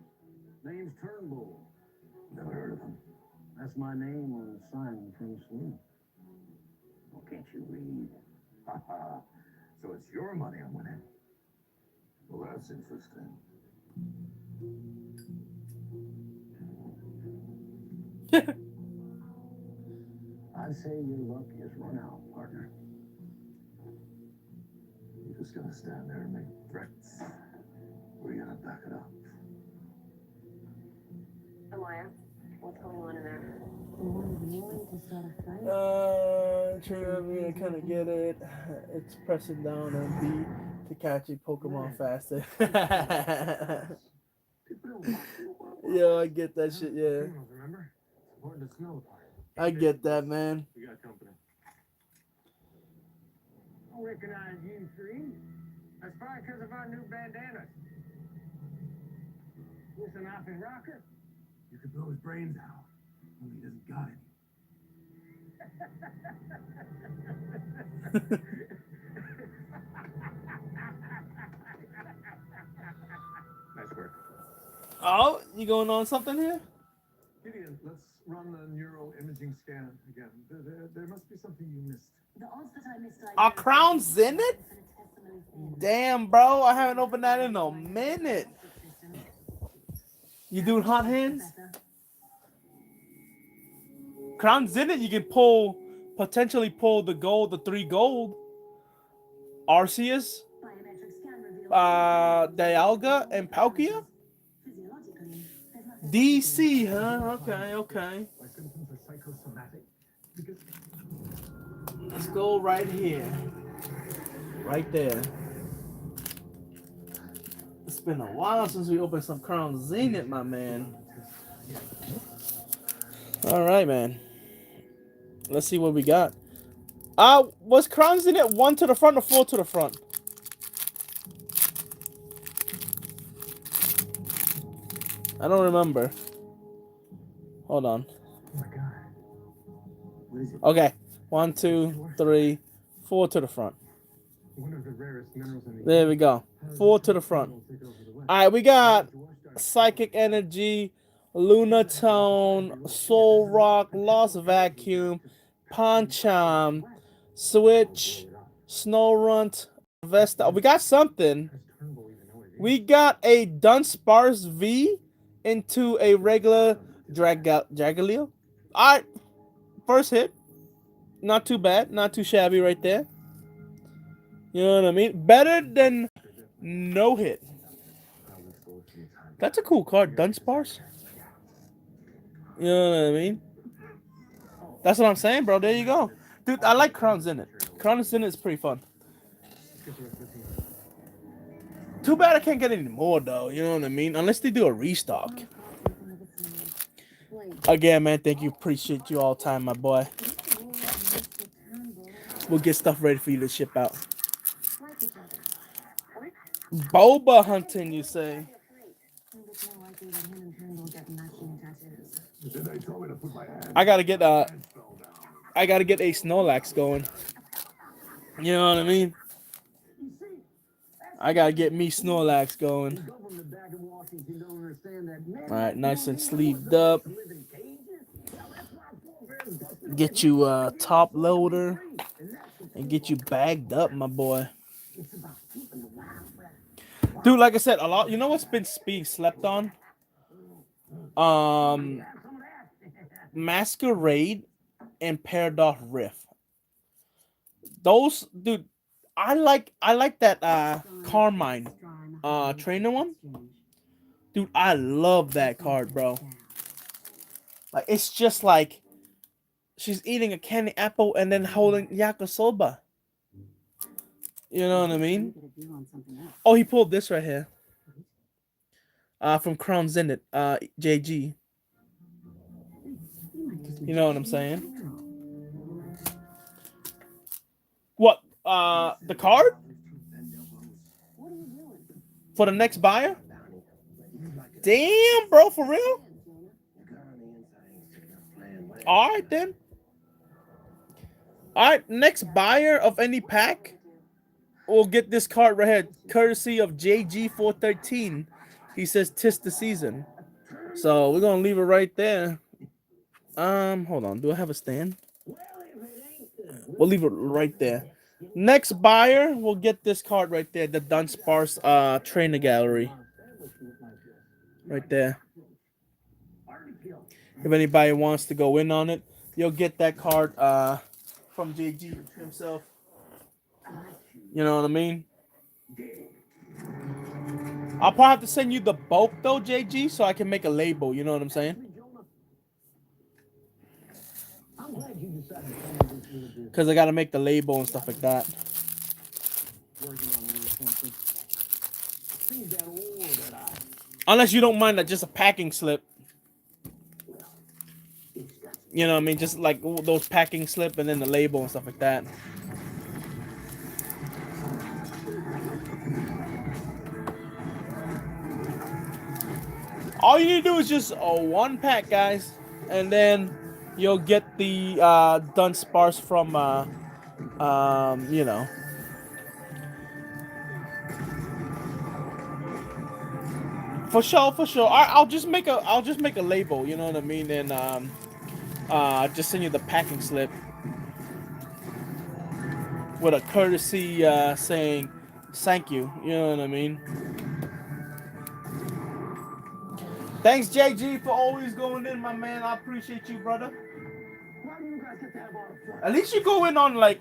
Name's Turnbull. Never heard of him. That's my name on the sign from sleep. Well, can't you read? Ha ha. So it's your money I'm winning. Well, that's interesting. I'd say your luck is run out, partner. You're just gonna stand there and make threats? Or are you gonna back it up? Amaya, what's going on in there? I kind of get it. It's pressing down on B to catch a Pokemon faster. Yo, I get that shit, yeah. Remember? It's important to smell the part. I get that, man. We got company. I recognize you three. That's probably because of our new bandanas. This an off and rocker? You could blow his brains out. Only he doesn't got any. Nice work. Oh, you going on something here? Gideon, let's run the neural imaging scan again. There must be something you missed. The odds that I missed Are crowns in it? Damn, bro, I haven't opened that in a minute. You doing hot hands? Crowns in it, you can potentially pull the gold, the 3 gold. Arceus, Dialga, and Palkia? DC, huh? Okay. My symptoms are psychosomatic because Let's go right here. Right there. It's been a while since we opened some Crown Zenith, my man. Alright, man. Let's see what we got. Was Crown Zenith 1 to the front or 4 to the front? I don't remember. Hold on. oh my god. What is it? Okay. 1, 2, 3, 4 to the front. One of the rarest minerals in the There we go. 4 to the front. Alright, we got Psychic Energy, Lunatone, Soul Rock, Lost Vacuum, Pancham, Switch, Snowrunt, Vesta. We got something. We got a Dunsparce V into a regular Dragoleo. Alright, first hit. Not too bad. Not too shabby right there. You know what I mean? Better than no hit. That's a cool card, Dunsparce. You know what I mean? That's what I'm saying, bro. There you go. Dude, I like Crown Zenith. Crown Zenith is pretty fun. Too bad I can't get any more, though. You know what I mean? Unless they do a restock. Again, man, thank you. Appreciate you all the time, my boy. We'll get stuff ready for you to ship out. Boba hunting, you say? I gotta get a Snorlax going. You know what I mean? I gotta get me Snorlax going. Alright, nice and sleeved up. Get you a top loader and get you bagged up, my boy. Dude, like I said, a lot. You know what's been being slept on? Masquerade and Paradox Rift. Those, dude, I like that Carmine trainer one. Dude, I love that card, bro. Like, it's just like she's eating a candy apple and then holding yakisoba. You know what I mean? Oh, he pulled this right here. From Crown Zenith, JG. You know what I'm saying? What? The card? For the next buyer? Damn, bro, for real? Alright then. Alright, next buyer of any pack will get this card right here, courtesy of JG413. He says tis the season. So we're gonna leave it right there. Hold on. Do I have a stand? We'll leave it right there. Next buyer will get this card right there, the Dunsparce Trainer Gallery. Right there. If anybody wants to go in on it, you'll get that card from JG himself. You know what I mean? I'll probably have to send you the bulk though, JG, so I can make a label. You know what I'm saying? Because I got to make the label and stuff like that. Unless you don't mind that just a packing slip. You know what I mean? Just like those packing slip and then the label and stuff like that. All you need to do is just one pack, guys. And then you'll get the Dunsparce from, you know. For sure, for sure. I'll just make a label, you know what I mean? And just send you the packing slip with a courtesy saying thank you. You know what I mean? Thanks, JG, for always going in, my man. I appreciate you, brother. At least you go in on like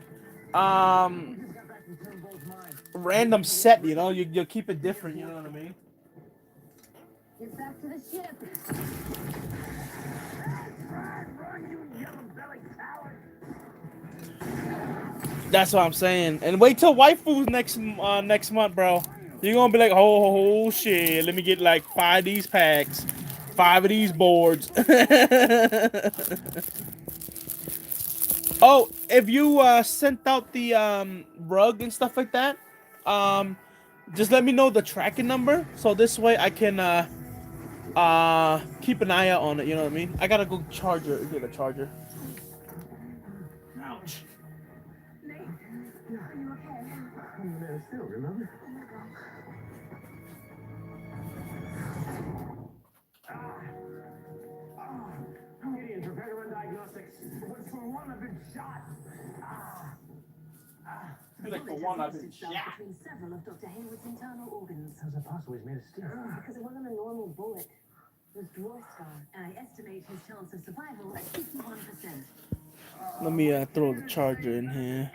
random set, you know? You'll keep it different, you know what I mean? Get back to the ship. That's what I'm saying. And wait till waifu's next month, bro. You're gonna be like, oh shit, let me get like 5 of these packs, 5 of these boards. Oh, if you sent out the rug and stuff like that, just let me know the tracking number, so this way I can keep an eye out on it. You know what I mean? I gotta go get a charger. Ouch. Still, remember? Canadians prepare to run diagnostics. What's for one? I've been shot. Like for one, I've been shot. Between several of Dr. Hayward's internal organs. How's it possible he's made of steel? Because it wasn't a normal bullet. It was dwarf star. And I estimate his chance of survival at 51%. Let me throw the charger in here.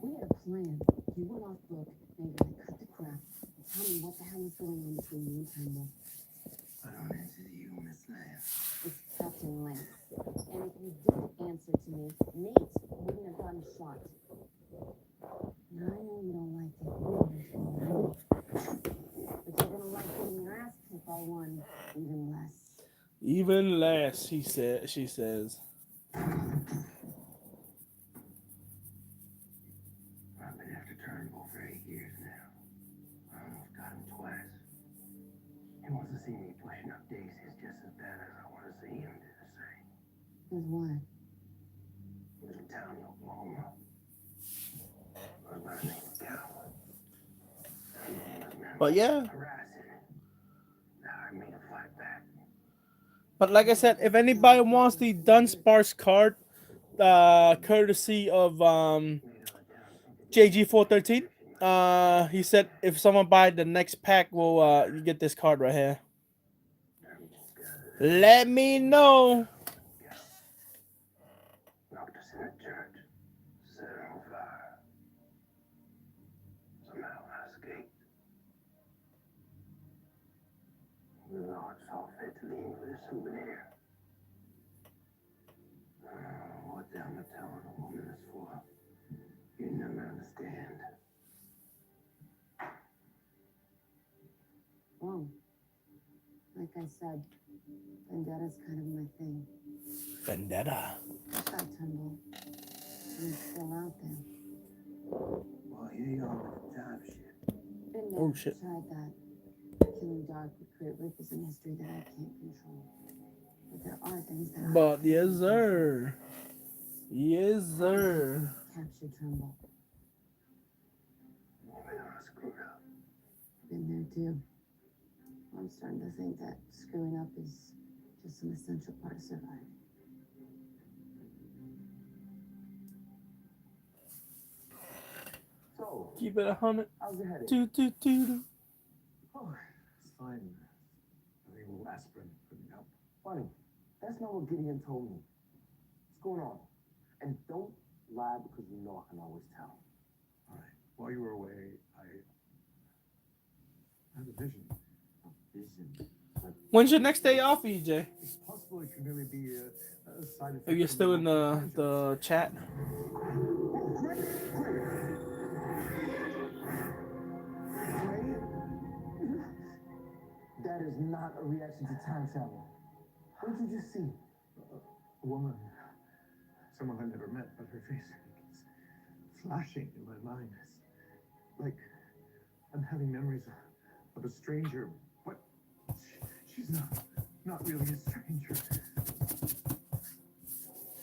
We had a plan. You went off book, maybe I cut the crap. And tell me what the hell is going on between you and Turnbull. I don't answer to you, Miss Lance. It's Captain Lance. And if you did answer to me, Nate wouldn't have gotten shot. Now, I know you don't like it. But you're gonna like getting your ass kicked by one even less. Even less, she says. I've been after Turnbull for 8 years now. I almost got him twice. He wants to see me pushing up daisies just as bad as I want to see him do the same. With what? Little town in Oklahoma. Goes by the name of Coward. But yeah. Harassing. Now I mean to fight back. But like I said, if anybody wants the Dunsparce card, courtesy of JG413, he said if someone buy the next pack, will you get this card right here. Let me know. Knocked us in a church. Set her on fire. Somehow I escaped. souvenir. What the hell am I telling a woman this for? You never understand. Well, like I said, vendetta's kind of my thing. Vendetta. That Turnbull. He's still out there. Well, here you are with the time shit. Been Oh, there, shit. tried that. Killing Dark would create ripples in history that I can't control. But there are things that But I yes, can sir. Yes, sir. capture Turnbull. You know I screwed up. Been there too. I'm starting to think that screwing up is just an essential part of surviving. So, Keep it 100. how's your headache? Doo. Oh, it's fine. I think a little aspirin couldn't help. Funny, that's not what Gideon told me. What's going on? And don't lie because you know I can always tell. All right. While you were away, I had a vision. A vision. When's your next day off, EJ? It's possible it could really be a side effect. If you're from still in the the chat. That is not a reaction to time travel. What did you just see? A woman, someone I never met, but her face keeps flashing in my mind. It's like I'm having memories of a stranger, but she's not really a stranger.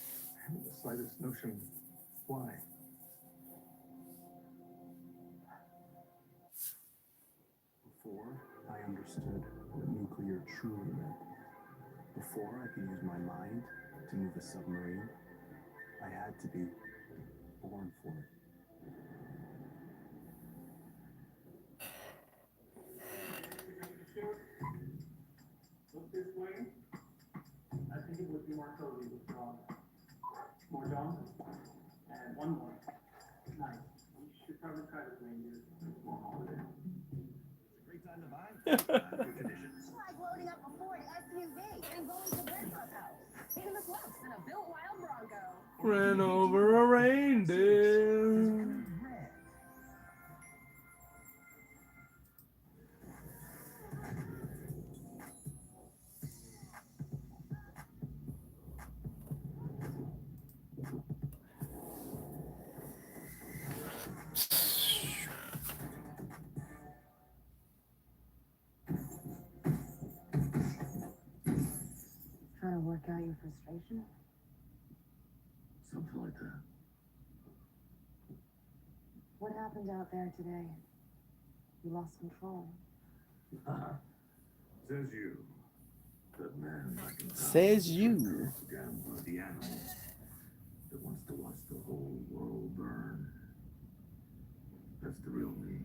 I haven't the slightest notion why. Before I understood what nuclear truly meant, before I could use my mind to move a submarine, I had to be born for it. Look this way. I think it would be more cozy with John. More John? And one more. Nice. You should probably try this reindeer. Small holiday. Great time to buy. It's like loading up a Ford SUV and going to Grandpa's house. Even the slopes in a built wild Bronco. Ran over a reindeer. Trying to work out your frustration? Something like that. What happened out there today? You lost control. Says you. That man back in town Says you. damn bloody animal that wants to watch the whole world burn. That's the real me.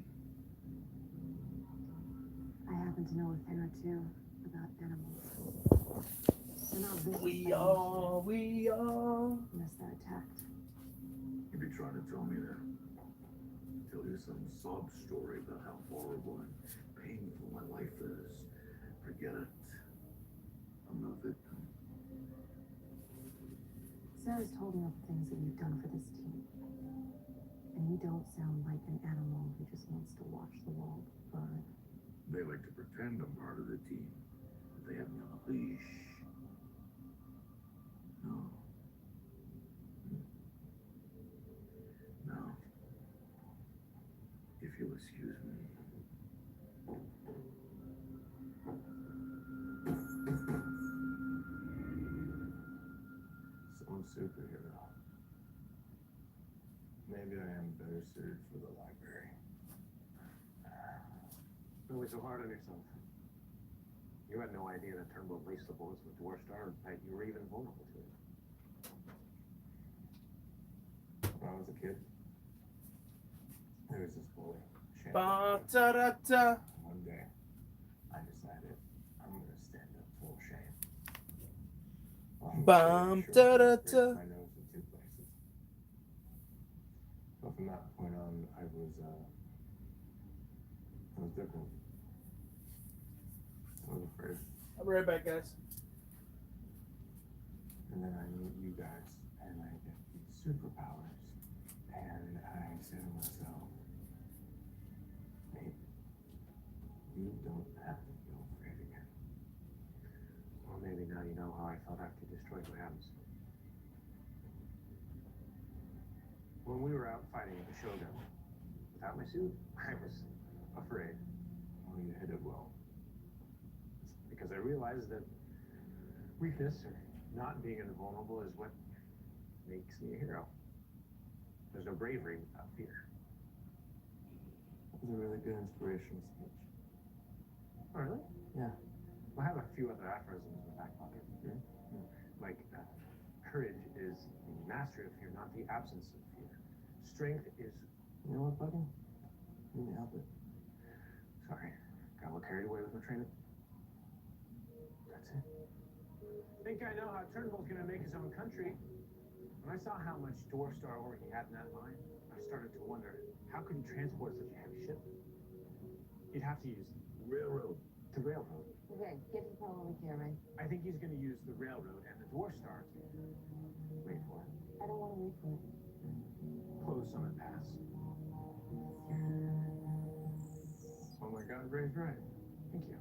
I happen to know a thing or two about animals. They're not vicious We things are. unless they're attacked. You be trying to tell me that. Tell you some sob story about how horrible and painful my life is. Forget it. I'm no victim. Sarah's told me all the things that you've done for this team. And you don't sound like an animal who just wants to watch the world burn. They like to pretend I'm part of the team. But they have me on a leash. No. No. If you'll excuse me. Some superhero. Maybe I am better suited for the library. Really so hard on yourself. You had no idea that Turnbull laced the bullets with Dwarf Star, and that you were even vulnerable to it. When I was a kid, there was this bully. Shane. Ba-da-da-da. One day, I decided I'm gonna stand up for Shane. Bum, da-da-da. My nose in two places. But from that point on, I was different. I was afraid. I'll be right back, guys. And then I meet you guys, and I get these superpowers. And I say to myself, Nate, you don't have to feel afraid again. Well, maybe now you know how I felt after you destroyed my house. When we were out fighting at the Shogun, without my suit, I was afraid. Well, you hit it well. Because I realized that weakness or not being invulnerable is what makes me a hero. There's no bravery without fear. That was a really good inspirational speech. Oh, really? Yeah. Well, I have a few other aphorisms in my back pocket. Like, courage is the mastery of fear, not the absence of fear. Strength is... You know what, buddy? You need help it. Sorry, got a little carried away with my train of... That's it. Think I know how Turnbull's gonna make his own country. When I saw how much Dwarf Star ore he had in that mine, I started to wonder, how could he transport such a heavy shipment? He'd have to use Railroad. the railroad. Okay, get the phone over here, Ray. I think he's gonna use the railroad and the Dwarf Star to... Wait for it. I don't want to wait for it. Close Summit Pass. Oh my God, Ray's right. Thank you.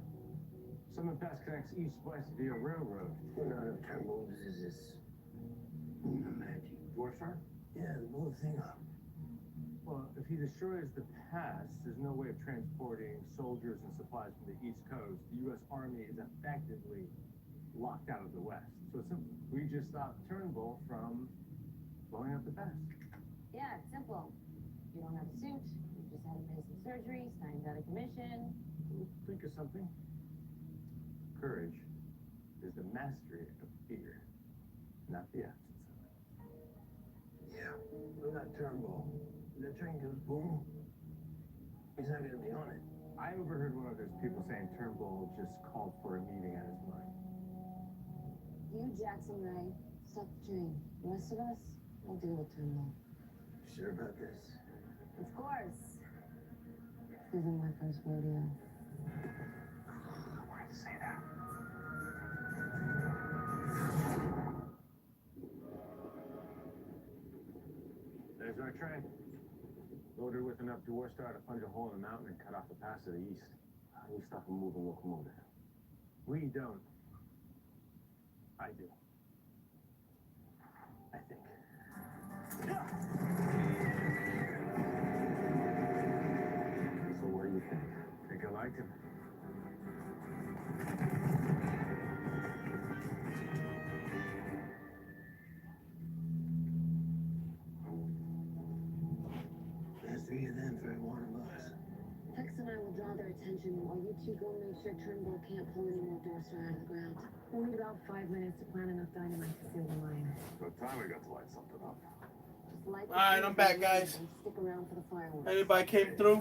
Summit Pass connects East West via railroad. What out of Turnbull's is this? Magic. Dwarf Star? Yeah, blow the thing up. Well, if he destroys the pass, there's no way of transporting soldiers and supplies from the East Coast. The U.S. Army is effectively locked out of the West. So it's simple. We just stop Turnbull from blowing up the pass. Yeah, it's simple. You don't have a suit. You just had a basic surgery, signed out of commission. Think of something. Courage is the mastery of fear, not the absence of it. Yeah, but not Turnbull. When the train goes boom, he's not gonna be on it. I overheard one of those people saying Turnbull just called for a meeting at his mine. You, Jackson, Ray, stop the train. The rest of us, we'll deal with Turnbull. Sure about this? Of course. This isn't my first rodeo. Why did you say that? There's our train. Loaded with enough Dwarf Star to punch a hole in the mountain and cut off the pass to the east. How do we stop a moving locomotive? We don't. I do. I think. So what do you think? Think I like him. There's three of them for one of us. Tex and I will draw their attention while you two go make sure Turnbull can't pull any more Dwarf Star out of the ground. We'll need about 5 minutes to plant enough dynamite to seal the mine. What time we got to light something up? Just light the Alright, I'm back, fuse guys. and stick around for the fireworks. Anybody came through?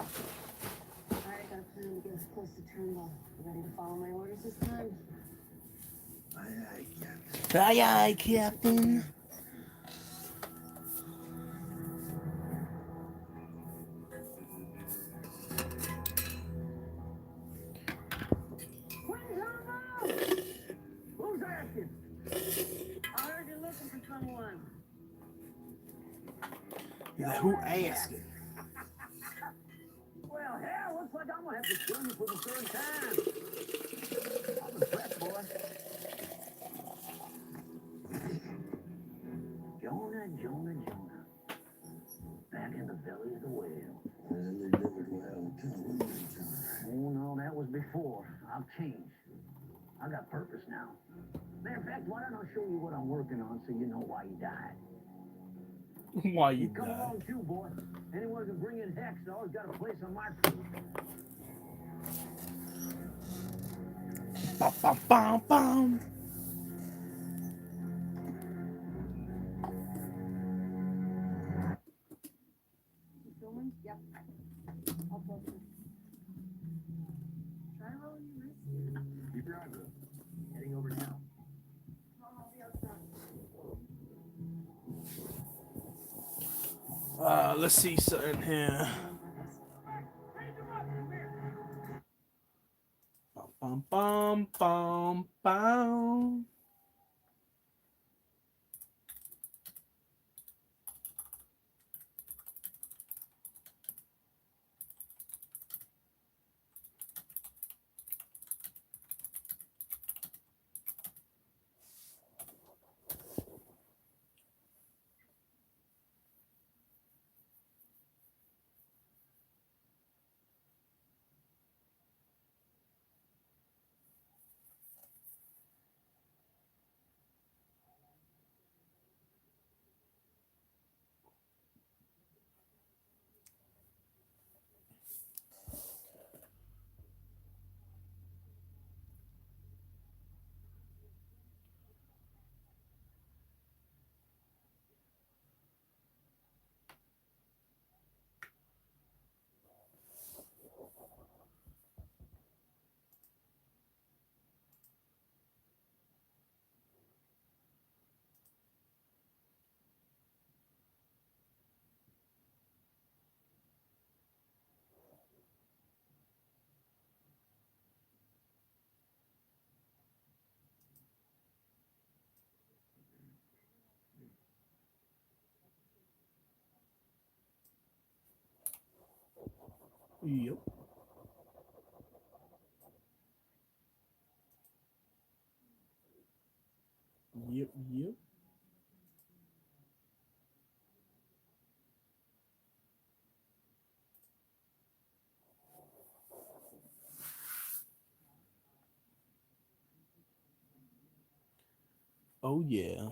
Alright, I got a plan to get us close to Turnbull. You ready to follow my orders this time? Aye, Captain. Aye, aye, Captain. Who's asking? I heard you're looking for someone. Yeah, who asking? Well, hell, looks like I'm gonna have to kill you for the third time. I'm impressed, boy. Jonah, Jonah, Jonah. Back in the belly of the whale. And they never go out and tell them. Oh, no, that was before. I've changed. I got purpose now. Matter of fact, why don't I show you what I'm working on so you know why he died? Why you You come died? along too, boy. Anyone can bring in Hex, always got a place on my food. Bum, bum, bum, bum. You filming? Yep. I'll focus. Try rolling your wrist. Keep your eyes up. Heading over now. I'll be outside. Let's see something here. Bum, bum, bum, bum, bum. Yep. Yep. Yep. Oh yeah.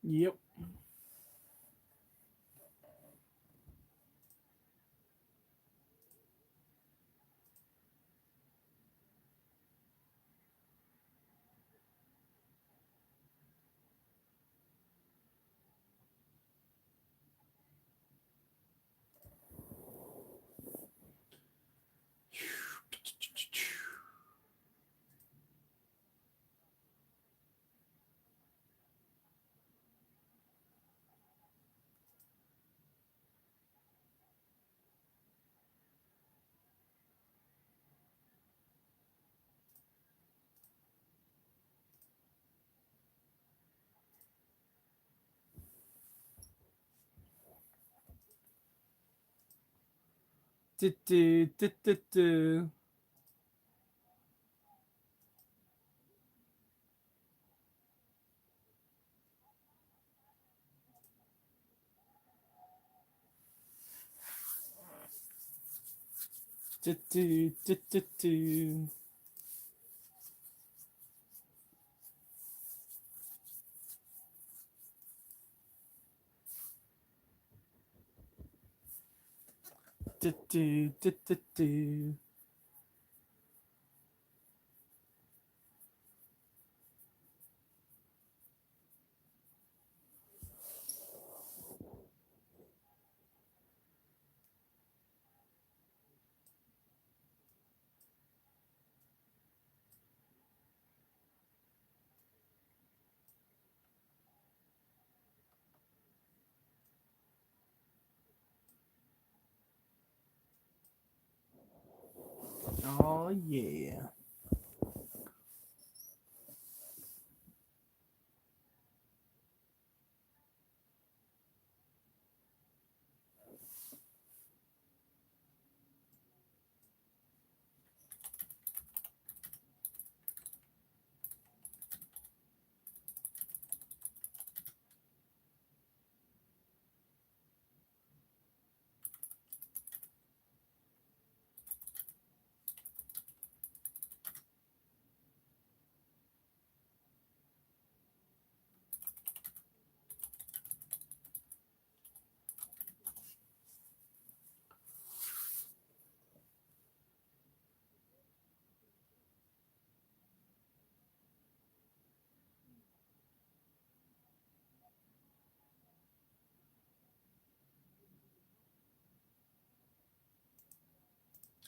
Yep. Du, du, du, du, du. Du, du, du, du, du. Du, du, du, du, du. Oh yeah.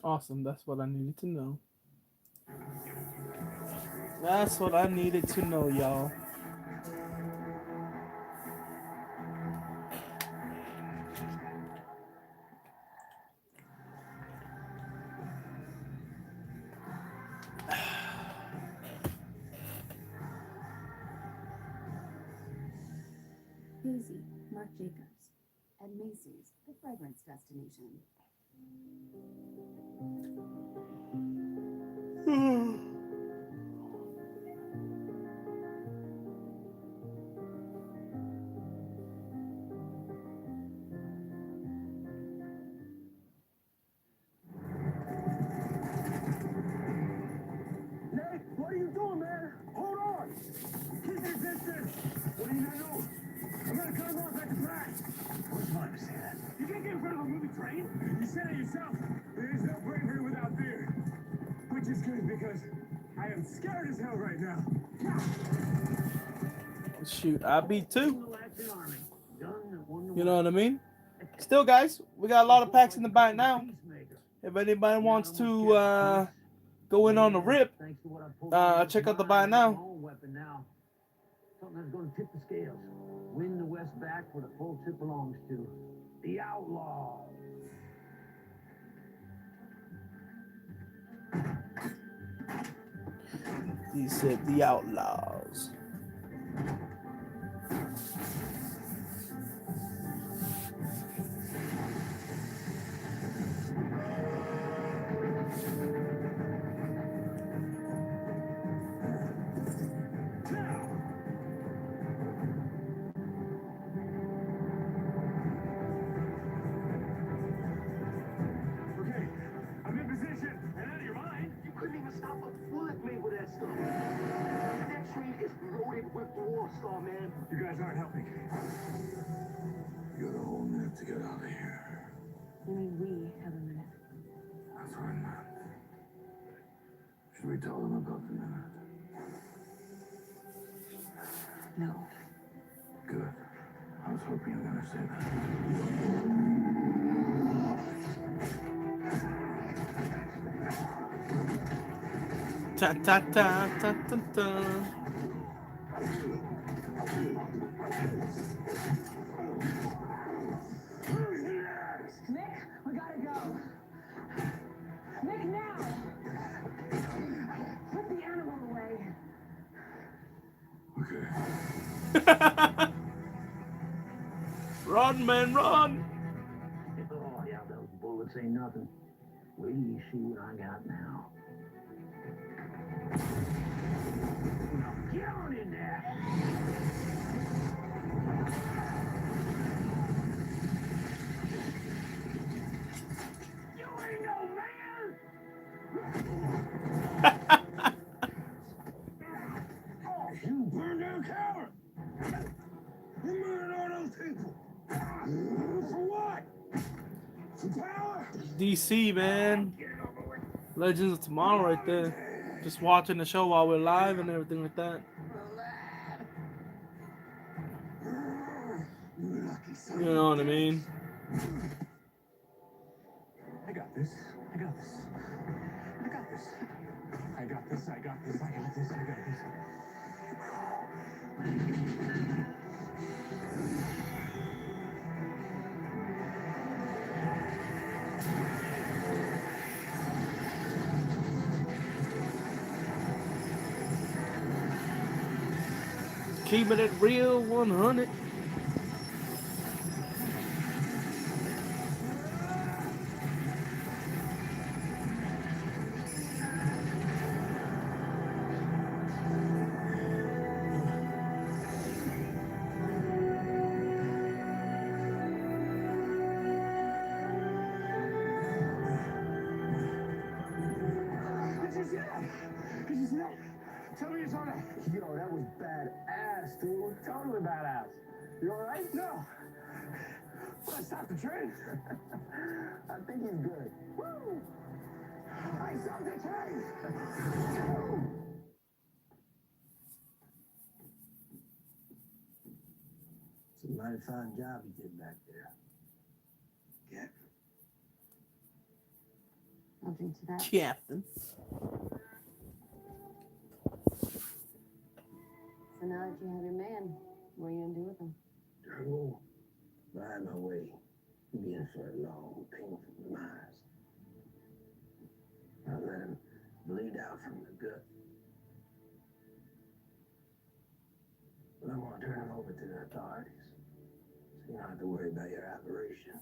Awesome. That's what I needed to know. That's what I needed to know, y'all. Daisy, Marc Jacobs, and Macy's, the fragrance destination. because I am scared as hell right now. Shoot, I be too. You know what I mean? Still, guys, we got a lot of packs in the back now. If anybody wants to go in on the rip, check out the buy now. Something that's going to tip the scales. Win the West back where the full tip belongs to. The Outlaw. He said the Outlaws. Okay, I'm in position. And out of your mind? You couldn't even stop a bullet made with that stuff. That tree is loaded with war star, man. You guys aren't helping. You got a whole minute to get out of here. You mean we have a minute? That's what I meant. Should we tell them about the minute? No. Good. I was hoping you were gonna say that. Ta ta ta ta ta ta. Nick, we gotta go. Nick, now! Put the animal away. Okay. Run, man, run! Oh, yeah, those bullets ain't nothing. Wait till you see what I got now. Now get on in there! You ain't no man! Oh, you burned down coward! You murdered all those people! For what? For power? DC, man. Legends of Tomorrow right there. Just watching the show while we're live and everything like that. You know what I mean? I got this. I got this. I got this. I got this. I got this. I got this. I got this. Keeping it real 100. Did you see that? Did you see that? Tell me you saw that. Yo, that was badass, dude. Totally badass. You alright? No. But I stopped the train. I think he's good. Woo! I stopped the train. It's a mighty fine job you did back there. Yeah. I'll drink to that. Captain. So now that you have your man, what are you gonna do with him? Turnbull, find my way. You'll be in for a long, painful demise. I'll let him bleed out from the gut. But I'm gonna turn him over to the authorities. So you don't have to worry about your operation.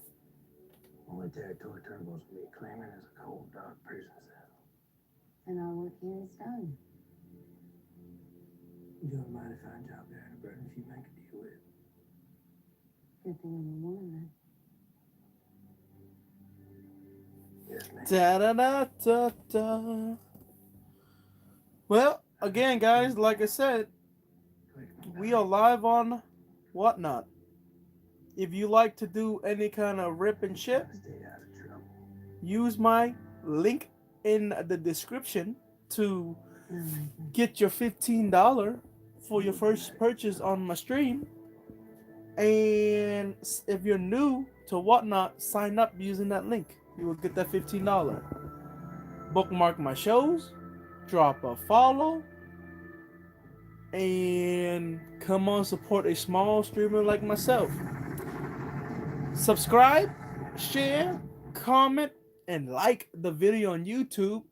Only territory Turnbull's gonna be claiming is a cold, dark prison cell. And our work here is done. You do a mighty fine job there, and a burden few men can deal with. Good thing I'm a woman then. Yes, ma'am. Da da da da da. Well, again, guys, like I said, we are live on WhatNot. If you like to do any kind of rip and shit, Stay out of trouble. use my link in the description to get your $15 for your first purchase on my stream. And if you're new to WhatNot, sign up using that link. You will get that $15. Bookmark my shows, drop a follow, and come on, support a small streamer like myself. Subscribe, share, comment, and like the video on YouTube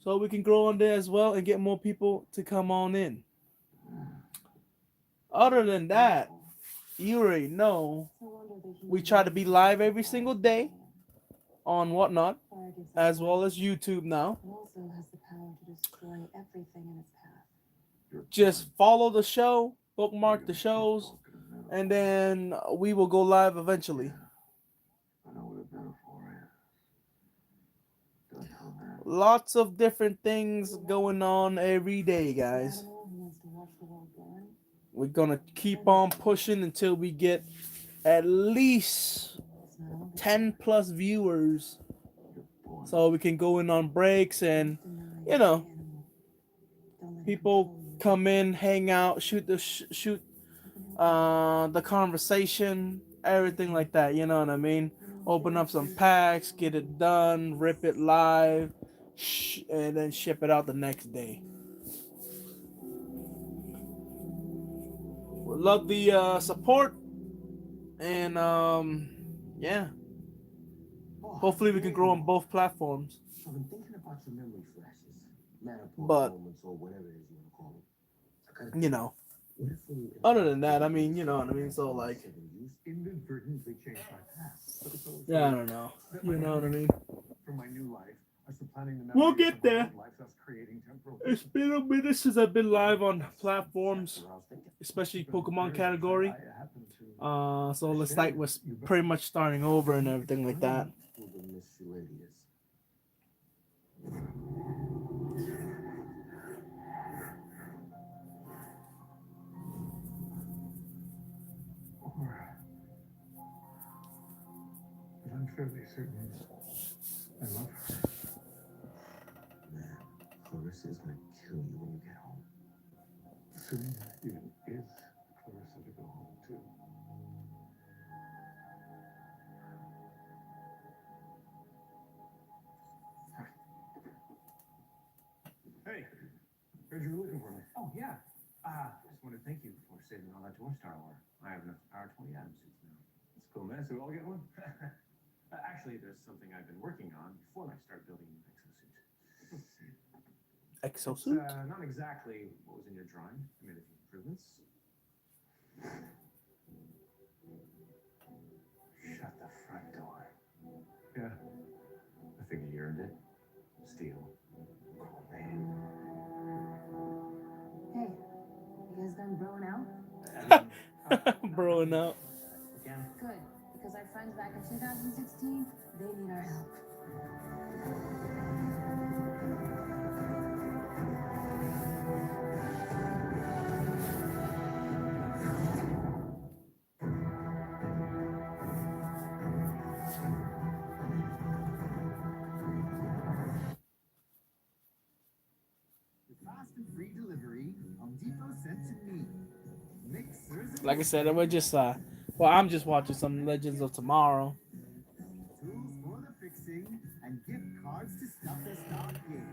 so we can grow on there as well and get more people to come on in. Other than that, you already know we try to be live every single day on WhatNot, as well as YouTube now. It also has the power to destroy everything in its path. Just follow the show, bookmark the shows, and then we will go live eventually. I know what a metaphor is. Lots of different things going on every day, guys. We're gonna keep on pushing until we get at least 10 plus viewers, so we can go in on breaks and, you know, people come in, hang out, shoot the conversation, everything like that. You know what I mean? Open up some packs, get it done, rip it live, and then ship it out the next day. Love the support, and yeah. Hopefully we can grow on both platforms. I've been thinking about your memory flashes, But moments, or whatever it is you want to call them. you know, other than that, I mean, you know what I mean. So like, Inadvertently changed my past. yeah, I don't know. You know what I mean. For my new life, I was planning the We'll memories get of my there. old life, thus creating temporal It's been a minute since I've been live on platforms, especially Pokemon category. So the site was pretty much starting over and everything like that. Who the Miss Lady is. But I'm fairly certain I love her. Man, Clarissa is gonna kill you when you get home. Soon even is Clarissa to go home too. Hey, Heard you were looking for me. oh yeah. Just want to thank you for saving all that Dwarf Star ore. I have enough power 20 atom suits now. That's cool, man. So we all get one? Actually, there's something I've been working on before I start building an exosuit. Exosuit? Not exactly what was in your drawing. I made a few improvements. Shut the front door. Yeah. I figure you earned it. Steel. Cool, man. Hey, you guys done broing out? Broing out. Again. Good, because our friends back in 2016, they need our help. Fast and free delivery, Home Depot sent to me. Mixers. Like I said, we're just well, I'm just watching some Legends of Tomorrow. Tools for the fixing and gift cards to stuff their stocking.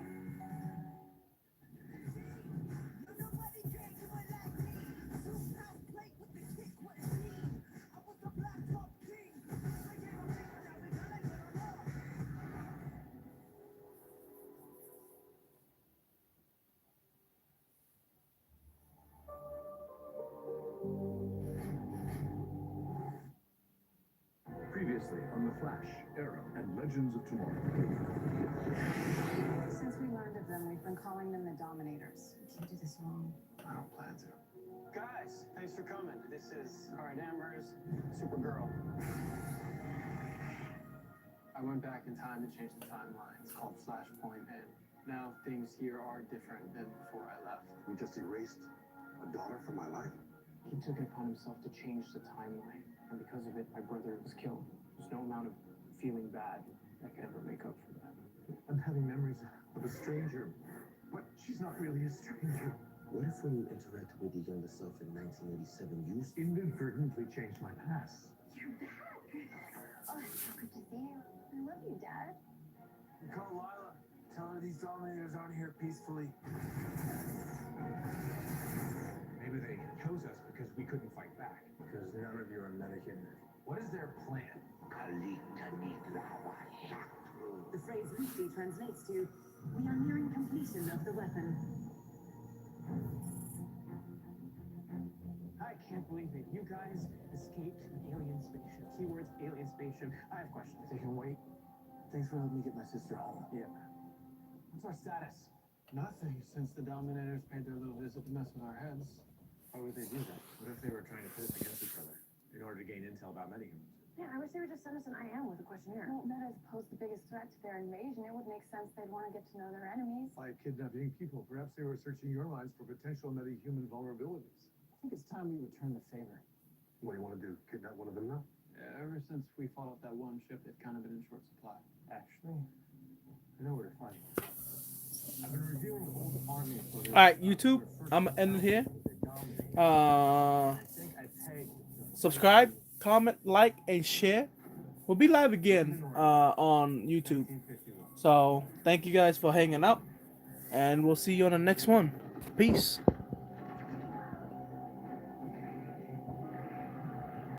Previously on The Flash, Arrow, and Legends of Tomorrow. Since we learned of them, we've been calling them the Dominators. We can't do this wrong. I don't plan to. Guys, thanks for coming. This is Kara Danvers, Supergirl. I went back in time to change the timeline. It's called Flashpoint, and now things here are different than before I left. You just erased a daughter from my life? He took it upon himself to change the timeline, and because of it, my brother was killed. There's no amount of feeling bad that could ever make up for that. I'm having memories of a stranger She's not really a stranger. What if when you interacted with your younger self in 1987, you Inadvertently changed my past? You're back. Oh, it's so good to see you. I love you, Dad. Call Lila. Tell her these dominators aren't here peacefully. Maybe they chose us because we couldn't fight back. Because none of you are American. What is their plan? The phrase loosely translates to, we are nearing completion of the weapon. I can't believe that you guys escaped an alien spaceship. Keywords, alien spaceship. I have questions. They can wait. Thanks for helping me get my sister home. Yeah. What's our status? Nothing, since the Dominators paid their little visit to mess with our heads. Why would they do that? What if they were trying to pit us against each other in order to gain intel about metahumans? Yeah, I wish they would just send us an IM with a questionnaire. Well, metas pose the biggest threat to their invasion. It would make sense they'd want to get to know their enemies. By kidnapping people, perhaps they were searching your minds for potential metahuman vulnerabilities. I think it's time we return the favor. What do you want to do? Kidnap one of them now? Ever since we fought off that one ship, they've kind of been in short supply. Actually, I know where to find them. I've been reviewing old army footage. All right, YouTube. I'm gonna end it here. Subscribe, comment, like, and share. We'll be live again on YouTube. So thank you guys for hanging out, and we'll see you on the next one. Peace.